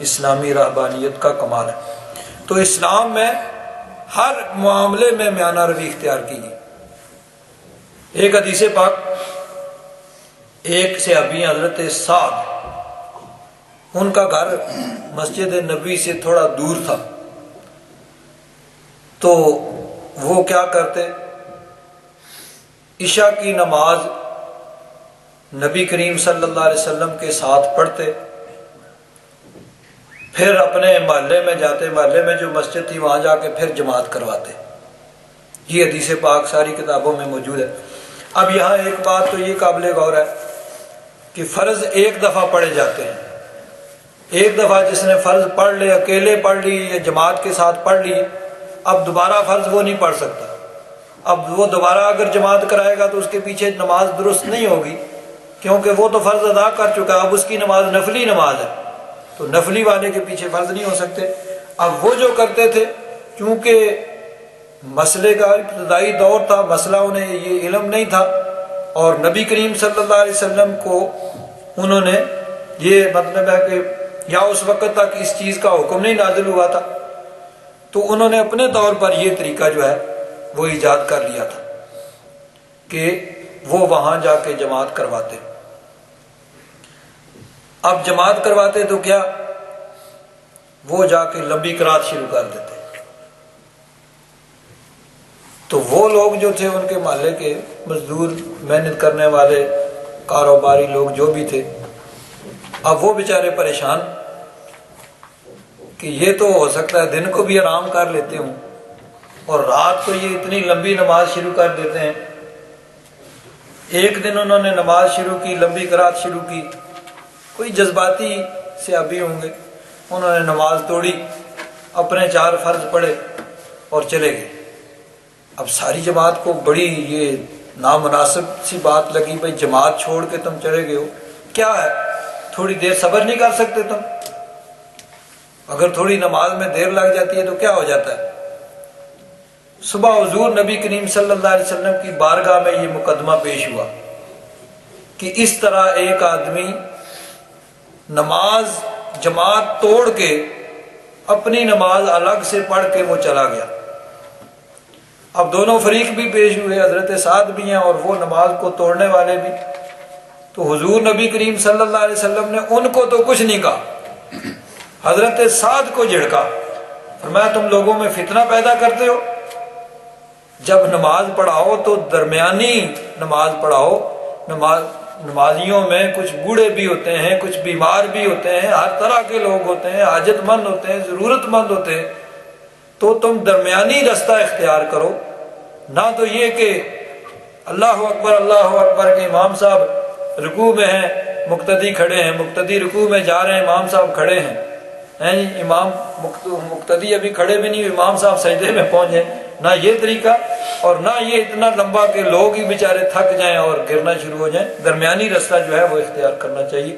اسلامی رہبانیت کا کمال ہے۔ تو اسلام میں ہر معاملے میں میانہ روی اختیار کی گئی۔ ایک حدیث پاک، ایک صحابی حضرت سعد، ان کا گھر مسجد نبوی سے تھوڑا دور تھا، تو وہ کیا کرتے، عشاء کی نماز نبی کریم صلی اللہ علیہ وسلم کے ساتھ پڑھتے، پھر اپنے محلے میں جاتے، محلے میں جو مسجد تھی وہاں جا کے پھر جماعت کرواتے۔ یہ حدیث پاک ساری کتابوں میں موجود ہے۔ اب یہاں ایک بات تو یہ قابل غور ہے کہ فرض ایک دفعہ پڑھے جاتے ہیں، ایک دفعہ جس نے فرض پڑھ لے، اکیلے پڑھ لی یا جماعت کے ساتھ پڑھ لی، اب دوبارہ فرض وہ نہیں پڑھ سکتا۔ اب وہ دوبارہ اگر جماعت کرائے گا تو اس کے پیچھے نماز درست نہیں ہوگی، کیونکہ وہ تو فرض ادا کر چکا ہے، اب اس کی نماز نفلی نماز ہے، تو نفلی والے کے پیچھے فرض نہیں ہو سکتے۔ اب وہ جو کرتے تھے، چونکہ مسئلے کا ابتدائی دور تھا، مسئلہ انہیں یہ علم نہیں تھا، اور نبی کریم صلی اللہ علیہ وسلم کو انہوں نے یہ مطلب ہے کہ یا اس وقت تک اس چیز کا حکم نہیں نازل ہوا تھا، تو انہوں نے اپنے طور پر یہ طریقہ جو ہے وہ ایجاد کر لیا تھا کہ وہ وہاں جا کے جماعت کرواتے۔ اب جماعت کرواتے تو کیا، وہ جا کے لمبی قرات شروع کر دیتے۔ تو وہ لوگ جو تھے، ان کے محلے کے مزدور، محنت کرنے والے، کاروباری لوگ جو بھی تھے، اب وہ بیچارے پریشان کہ یہ تو ہو سکتا ہے دن کو بھی آرام کر لیتے ہوں، اور رات کو یہ اتنی لمبی نماز شروع کر دیتے ہیں۔ ایک دن انہوں نے نماز شروع کی، لمبی قرات شروع کی، کوئی جذباتی سے ابھی ہوں گے، انہوں نے نماز توڑی، اپنے 4 فرض پڑھے اور چلے گئے۔ اب ساری جماعت کو بڑی یہ نامناسب سی بات لگی، بھائی جماعت چھوڑ کے تم چلے گئے ہو، کیا ہے، تھوڑی دیر صبر نہیں کر سکتے تم؟ اگر تھوڑی نماز میں دیر لگ جاتی ہے تو کیا ہو جاتا ہے؟ صبح حضور نبی کریم صلی اللہ علیہ وسلم کی بارگاہ میں یہ مقدمہ پیش ہوا کہ اس طرح ایک آدمی نماز جماعت توڑ کے اپنی نماز الگ سے پڑھ کے وہ چلا گیا۔ اب دونوں فریق بھی پیش ہوئے، حضرت سعد بھی ہیں اور وہ نماز کو توڑنے والے بھی۔ تو حضور نبی کریم صلی اللہ علیہ وسلم نے ان کو تو کچھ نہیں کہا، حضرت سعد کو جھڑکا، فرمایا تم لوگوں میں فتنہ پیدا کرتے ہو، جب نماز پڑھاؤ تو درمیانی نماز پڑھاؤ۔ نمازیوں میں کچھ بوڑھے بھی ہوتے ہیں، کچھ بیمار بھی ہوتے ہیں، ہر طرح کے لوگ ہوتے ہیں، حاجت مند ہوتے ہیں، ضرورت مند ہوتے ہیں، تو تم درمیانی رستہ اختیار کرو، نہ تو یہ کہ اللہ اکبر کے امام صاحب رکوع میں ہیں، مقتدی کھڑے ہیں، مقتدی رکوع میں جا رہے ہیں، امام صاحب کھڑے ہیں، امام مقتدی ابھی کھڑے بھی نہیں، امام صاحب سجدے میں پہنچے، نہ یہ طریقہ، اور نہ یہ اتنا لمبا کہ لوگ ہی بیچارے تھک جائیں اور گرنا شروع ہو جائیں۔ درمیانی رستہ جو ہے وہ اختیار کرنا چاہیے۔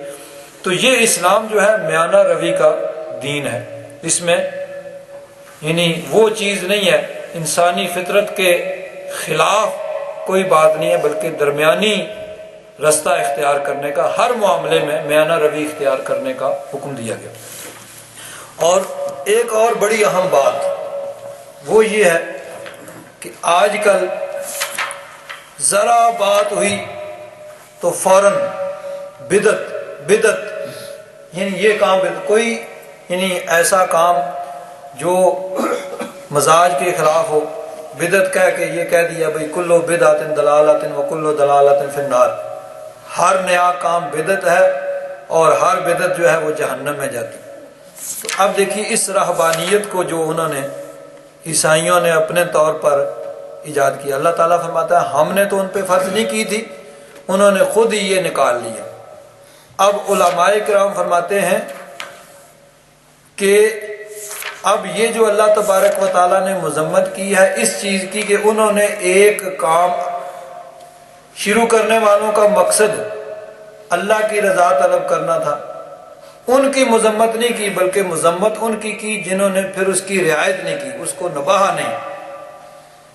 تو یہ اسلام جو ہے میانہ روی کا دین ہے، اس میں یعنی وہ چیز نہیں ہے، انسانی فطرت کے خلاف کوئی بات نہیں ہے، بلکہ درمیانی رستہ اختیار کرنے کا، ہر معاملے میں میانہ روی اختیار کرنے کا حکم دیا گیا۔ اور ایک اور بڑی اہم بات وہ یہ ہے کہ آج کل ذرا بات ہوئی تو فوراً بدعت یعنی یہ کام بدعت، کوئی یعنی ایسا کام جو مزاج کے خلاف ہو، بدعت کہہ کے یہ کہہ دیا بھائی کلو بدعت دلالت و کلو دلالت فی النار، ہر نیا کام بدعت ہے اور ہر بدعت جو ہے وہ جہنم میں جاتی۔ تو اب دیکھیے اس رہبانیت کو جو انہوں نے عیسائیوں نے اپنے طور پر ایجاد کیا، اللہ تعالیٰ فرماتا ہے ہم نے تو ان پہ فرض نہیں کی تھی، انہوں نے خود ہی یہ نکال لیا۔ اب علماء کرام فرماتے ہیں کہ اب یہ جو اللہ تبارک و تعالیٰ نے مذمت کی ہے اس چیز کی کہ انہوں نے ایک کام شروع کرنے والوں کا مقصد اللہ کی رضا طلب کرنا تھا، ان کی مذمت نہیں کی، بلکہ مذمت ان کی جنہوں نے پھر اس کی رعایت نہیں کی، اس کو نباہا نہیں،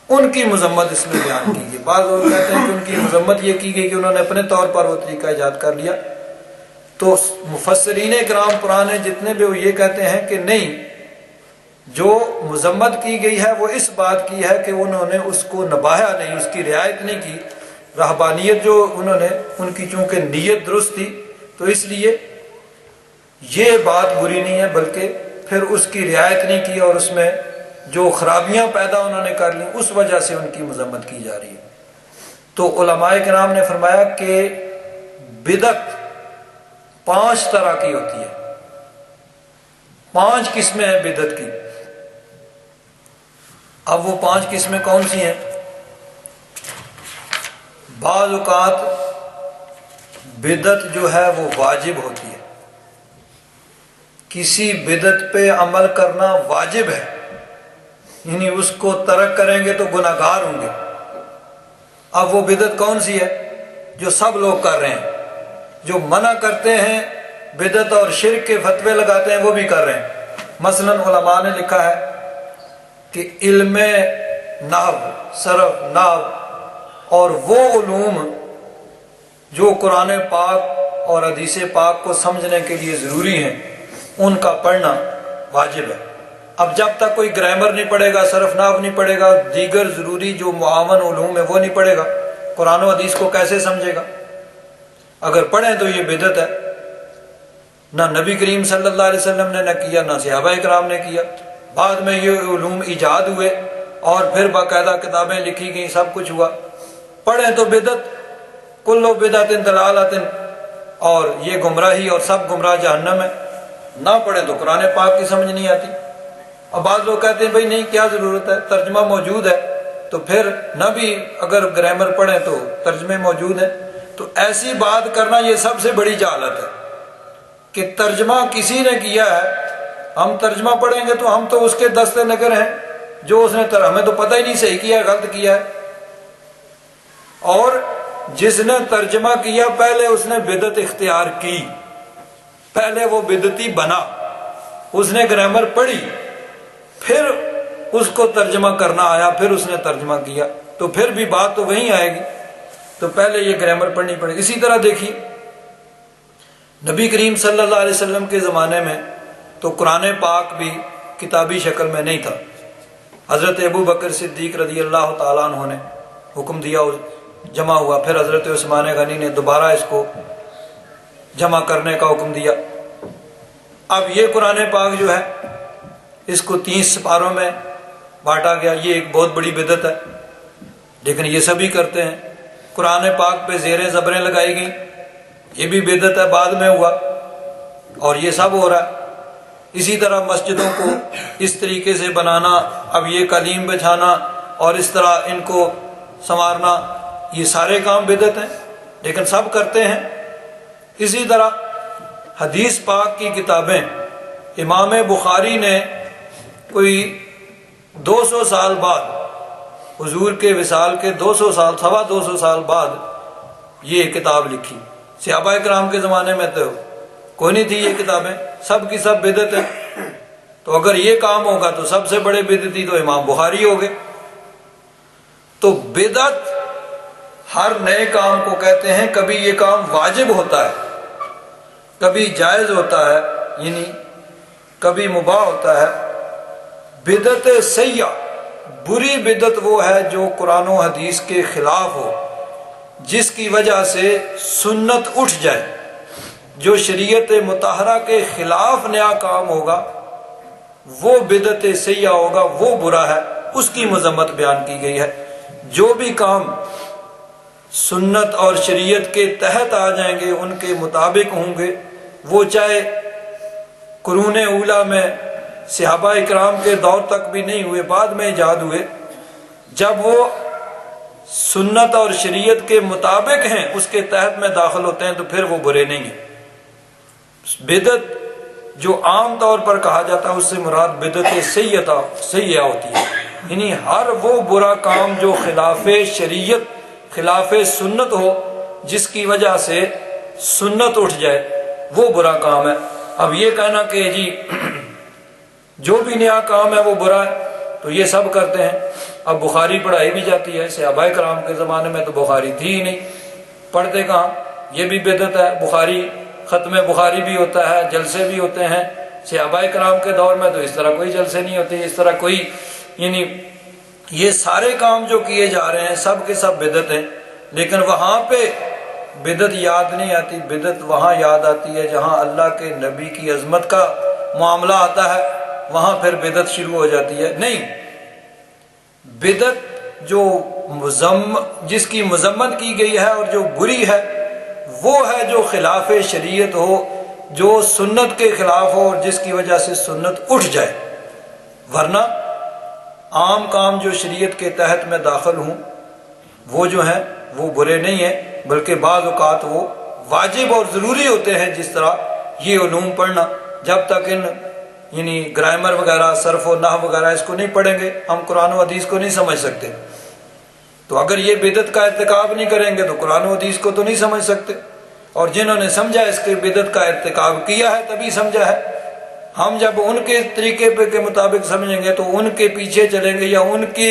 ان کی مذمت اس میں بیان کی گئی۔ بعض لوگ کہتے ہیں کہ ان کی مذمت یہ کی گئی کہ انہوں نے اپنے طور پر وہ طریقہ ایجاد کر لیا۔ تو مفسرین کرام پرانے جتنے بھی وہ یہ کہتے ہیں کہ نہیں، جو مذمت کی گئی ہے وہ اس بات کی ہے کہ انہوں نے اس کو نباہا نہیں، اس کی رعایت نہیں کی۔ رہبانیت جو انہوں نے، ان کی چونکہ نیت درست تھی تو اس لیے یہ بات بری نہیں ہے، بلکہ پھر اس کی رعایت نہیں کی اور اس میں جو خرابیاں پیدا انہوں نے کر لی اس وجہ سے ان کی مذمت کی جا رہی ہے۔ تو علماء کرام نے فرمایا کہ بدعت 5 طرح کی ہوتی ہے، 5 قسمیں ہیں بدعت کی۔ اب وہ 5 قسمیں کون سی ہیں؟ بعض اوقات بدعت جو ہے وہ واجب ہوتی ہے، کسی بدعت پہ عمل کرنا واجب ہے، یعنی اس کو ترک کریں گے تو گناہگار ہوں گے۔ اب وہ بدعت کون سی ہے؟ جو سب لوگ کر رہے ہیں، جو منع کرتے ہیں بدعت اور شرک کے فتوے لگاتے ہیں وہ بھی کر رہے ہیں۔ مثلا علماء نے لکھا ہے کہ علم نحو، صرف، نحو اور وہ علوم جو قرآن پاک اور حدیث پاک کو سمجھنے کے لیے ضروری ہیں ان کا پڑھنا واجب ہے۔ اب جب تک کوئی گرامر نہیں پڑھے گا، صرف نحو نہیں پڑھے گا، دیگر ضروری جو معاون علوم ہے وہ نہیں پڑھے گا، قرآن و حدیث کو کیسے سمجھے گا؟ اگر پڑھیں تو یہ بدعت ہے۔ نہ نبی کریم صلی اللہ علیہ وسلم نے نہ کیا، نہ صحابہ کرام نے کیا۔ بعد میں یہ علوم ایجاد ہوئے اور پھر باقاعدہ کتابیں لکھی گئیں، سب کچھ ہوا۔ پڑھیں تو بدعت، کل بدعت ضلالۃ، اور یہ گمراہی اور سب گمراہ جہنم ہے۔ نہ پڑھیں تو قرآن پاک کی سمجھ نہیں آتی۔ اور بعض لوگ کہتے ہیں بھائی نہیں، کیا ضرورت ہے، ترجمہ موجود ہے، تو پھر نہ بھی اگر گرامر پڑھیں تو ترجمے موجود ہیں۔ تو ایسی بات کرنا یہ سب سے بڑی جہالت ہے کہ ترجمہ کسی نے کیا ہے، ہم ترجمہ پڑھیں گے تو ہم تو اس کے دستے نگر ہیں جو اس نے ہمیں تو پتہ ہی نہیں صحیح کیا ہے غلط کیا ہے۔ اور جس نے ترجمہ کیا پہلے اس نے بدعت اختیار کی، پہلے وہ بدعتی بنا، اس نے گرامر پڑھی، پھر اس کو ترجمہ کرنا آیا، پھر اس نے ترجمہ کیا، تو پھر بھی بات تو وہیں آئے گی۔ تو پہلے یہ گرامر پڑھنی پڑے گی۔ اسی طرح دیکھیے نبی کریم صلی اللہ علیہ وسلم کے زمانے میں تو قرآن پاک بھی کتابی شکل میں نہیں تھا۔ حضرت ابو بکر صدیق رضی اللہ تعالیٰ عنہ نے حکم دیا، جمع ہوا، پھر حضرت عثمان غنی نے دوبارہ اس کو جمع کرنے کا حکم دیا۔ اب یہ قرآن پاک جو ہے اس کو 30 سپاروں میں بانٹا گیا، یہ ایک بہت بڑی بدعت ہے، لیکن یہ سبھی کرتے ہیں۔ قرآن پاک پہ زیریں زبریں لگائی گئیں، یہ بھی بدعت ہے، بعد میں ہوا، اور یہ سب ہو رہا ہے۔ اسی طرح مسجدوں کو اس طریقے سے بنانا، اب یہ قالین بچھانا اور اس طرح ان کو سنوارنا، یہ سارے کام بدعت ہیں، لیکن سب کرتے ہیں۔ اسی طرح حدیث پاک کی کتابیں امام بخاری نے کوئی 200 سال بعد، حضور کے وصال کے 200 سال، 250 سال بعد یہ کتاب لکھی۔ صحابہ کرام کے زمانے میں تو کوئی نہیں تھی یہ کتابیں، سب کی سب بدعت ہیں۔ تو اگر یہ کام ہوگا تو سب سے بڑے بدعتی تو امام بخاری ہو گئے۔ تو بدعت ہر نئے کام کو کہتے ہیں، کبھی یہ کام واجب ہوتا ہے، کبھی جائز ہوتا ہے، یعنی کبھی مباح ہوتا ہے۔ بدعت سیئہ، بری بدعت وہ ہے جو قرآن و حدیث کے خلاف ہو، جس کی وجہ سے سنت اٹھ جائے، جو شریعت مطہرہ کے خلاف نیا کام ہوگا وہ بدعت سیئہ ہوگا، وہ برا ہے، اس کی مذمت بیان کی گئی ہے۔ جو بھی کام سنت اور شریعت کے تحت آ جائیں گے، ان کے مطابق ہوں گے، وہ چاہے قرون اولیٰ میں صحابہ اکرام کے دور تک بھی نہیں ہوئے، بعد میں ایجاد ہوئے، جب وہ سنت اور شریعت کے مطابق ہیں، اس کے تحت میں داخل ہوتے ہیں، تو پھر وہ برے نہیں ہیں۔ بدعت جو عام طور پر کہا جاتا ہے اس سے مراد بدعت سیئہ ہوتی ہے، یعنی ہر وہ برا کام جو خلاف شریعت، خلاف سنت ہو، جس کی وجہ سے سنت اٹھ جائے، وہ برا کام ہے۔ اب یہ کہنا کہ جی جو بھی نیا کام ہے وہ برا ہے، تو یہ سب کرتے ہیں۔ اب بخاری پڑھائی بھی جاتی ہے، صحابہ کرام کے زمانے میں تو بخاری تھی ہی نہیں، پڑھتے کہاں، یہ بھی بدعت ہے۔ بخاری، ختم بخاری بھی ہوتا ہے، جلسے بھی ہوتے ہیں۔ صحابہ کرام کے دور میں تو اس طرح کوئی جلسے نہیں ہوتے، اس طرح کوئی، یعنی یہ سارے کام جو کیے جا رہے ہیں سب کے سب بدعت ہیں۔ لیکن وہاں پہ بدعت یاد نہیں آتی، بدعت وہاں یاد آتی ہے جہاں اللہ کے نبی کی عظمت کا معاملہ آتا ہے، وہاں پھر بدعت شروع ہو جاتی ہے۔ نہیں، بدعت جو جس کی مذمت کی گئی ہے اور جو بری ہے وہ ہے جو خلاف شریعت ہو، جو سنت کے خلاف ہو اور جس کی وجہ سے سنت اٹھ جائے۔ ورنہ عام کام جو شریعت کے تحت میں داخل ہوں وہ جو ہیں وہ برے نہیں ہیں، بلکہ بعض اوقات وہ واجب اور ضروری ہوتے ہیں، جس طرح یہ علوم پڑھنا۔ جب تک ان یعنی گرامر وغیرہ، صرف و نحو وغیرہ اس کو نہیں پڑھیں گے ہم قرآن و حدیث کو نہیں سمجھ سکتے۔ تو اگر یہ بدعت کا ارتکاب نہیں کریں گے تو قرآن و حدیث کو تو نہیں سمجھ سکتے۔ اور جنہوں نے سمجھا اس کے بدعت کا ارتکاب کیا ہے تبھی سمجھا ہے۔ ہم جب ان کے طریقے پہ کے مطابق سمجھیں گے تو ان کے پیچھے چلیں گے یا ان کے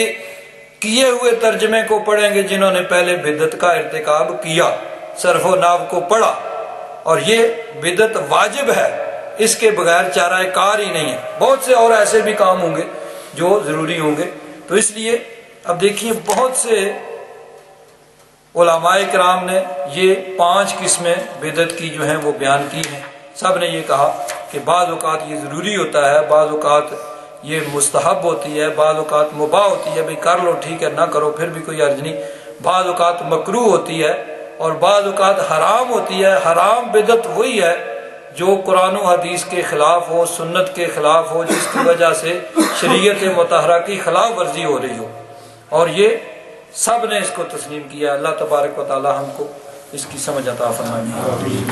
کیے ہوئے ترجمے کو پڑھیں گے جنہوں نے پہلے بدعت کا ارتکاب کیا، صرف و نحو کو پڑھا، اور یہ بدعت واجب ہے، اس کے بغیر چارہ کار ہی نہیں ہے۔ بہت سے اور ایسے بھی کام ہوں گے جو ضروری ہوں گے۔ تو اس لیے اب دیکھیے بہت سے علماء کرام نے یہ 5 قسمیں بدعت کی جو ہیں وہ بیان کی ہیں۔ سب نے یہ کہا کہ بعض اوقات یہ ضروری ہوتا ہے، بعض اوقات یہ مستحب ہوتی ہے، بعض اوقات مباح ہوتی ہے، بھئی کر لو ٹھیک ہے، نہ کرو پھر بھی کوئی حرج نہیں، بعض اوقات مکروہ ہوتی ہے، اور بعض اوقات حرام ہوتی ہے۔ حرام بدعت وہی ہے جو قرآن و حدیث کے خلاف ہو، سنت کے خلاف ہو، جس کی وجہ سے شریعت مطہرہ کی خلاف ورزی ہو رہی ہو، اور یہ سب نے اس کو تسلیم کیا۔ اللہ تبارک و تعالی ہم کو اس کی سمجھ عطا فرمائے۔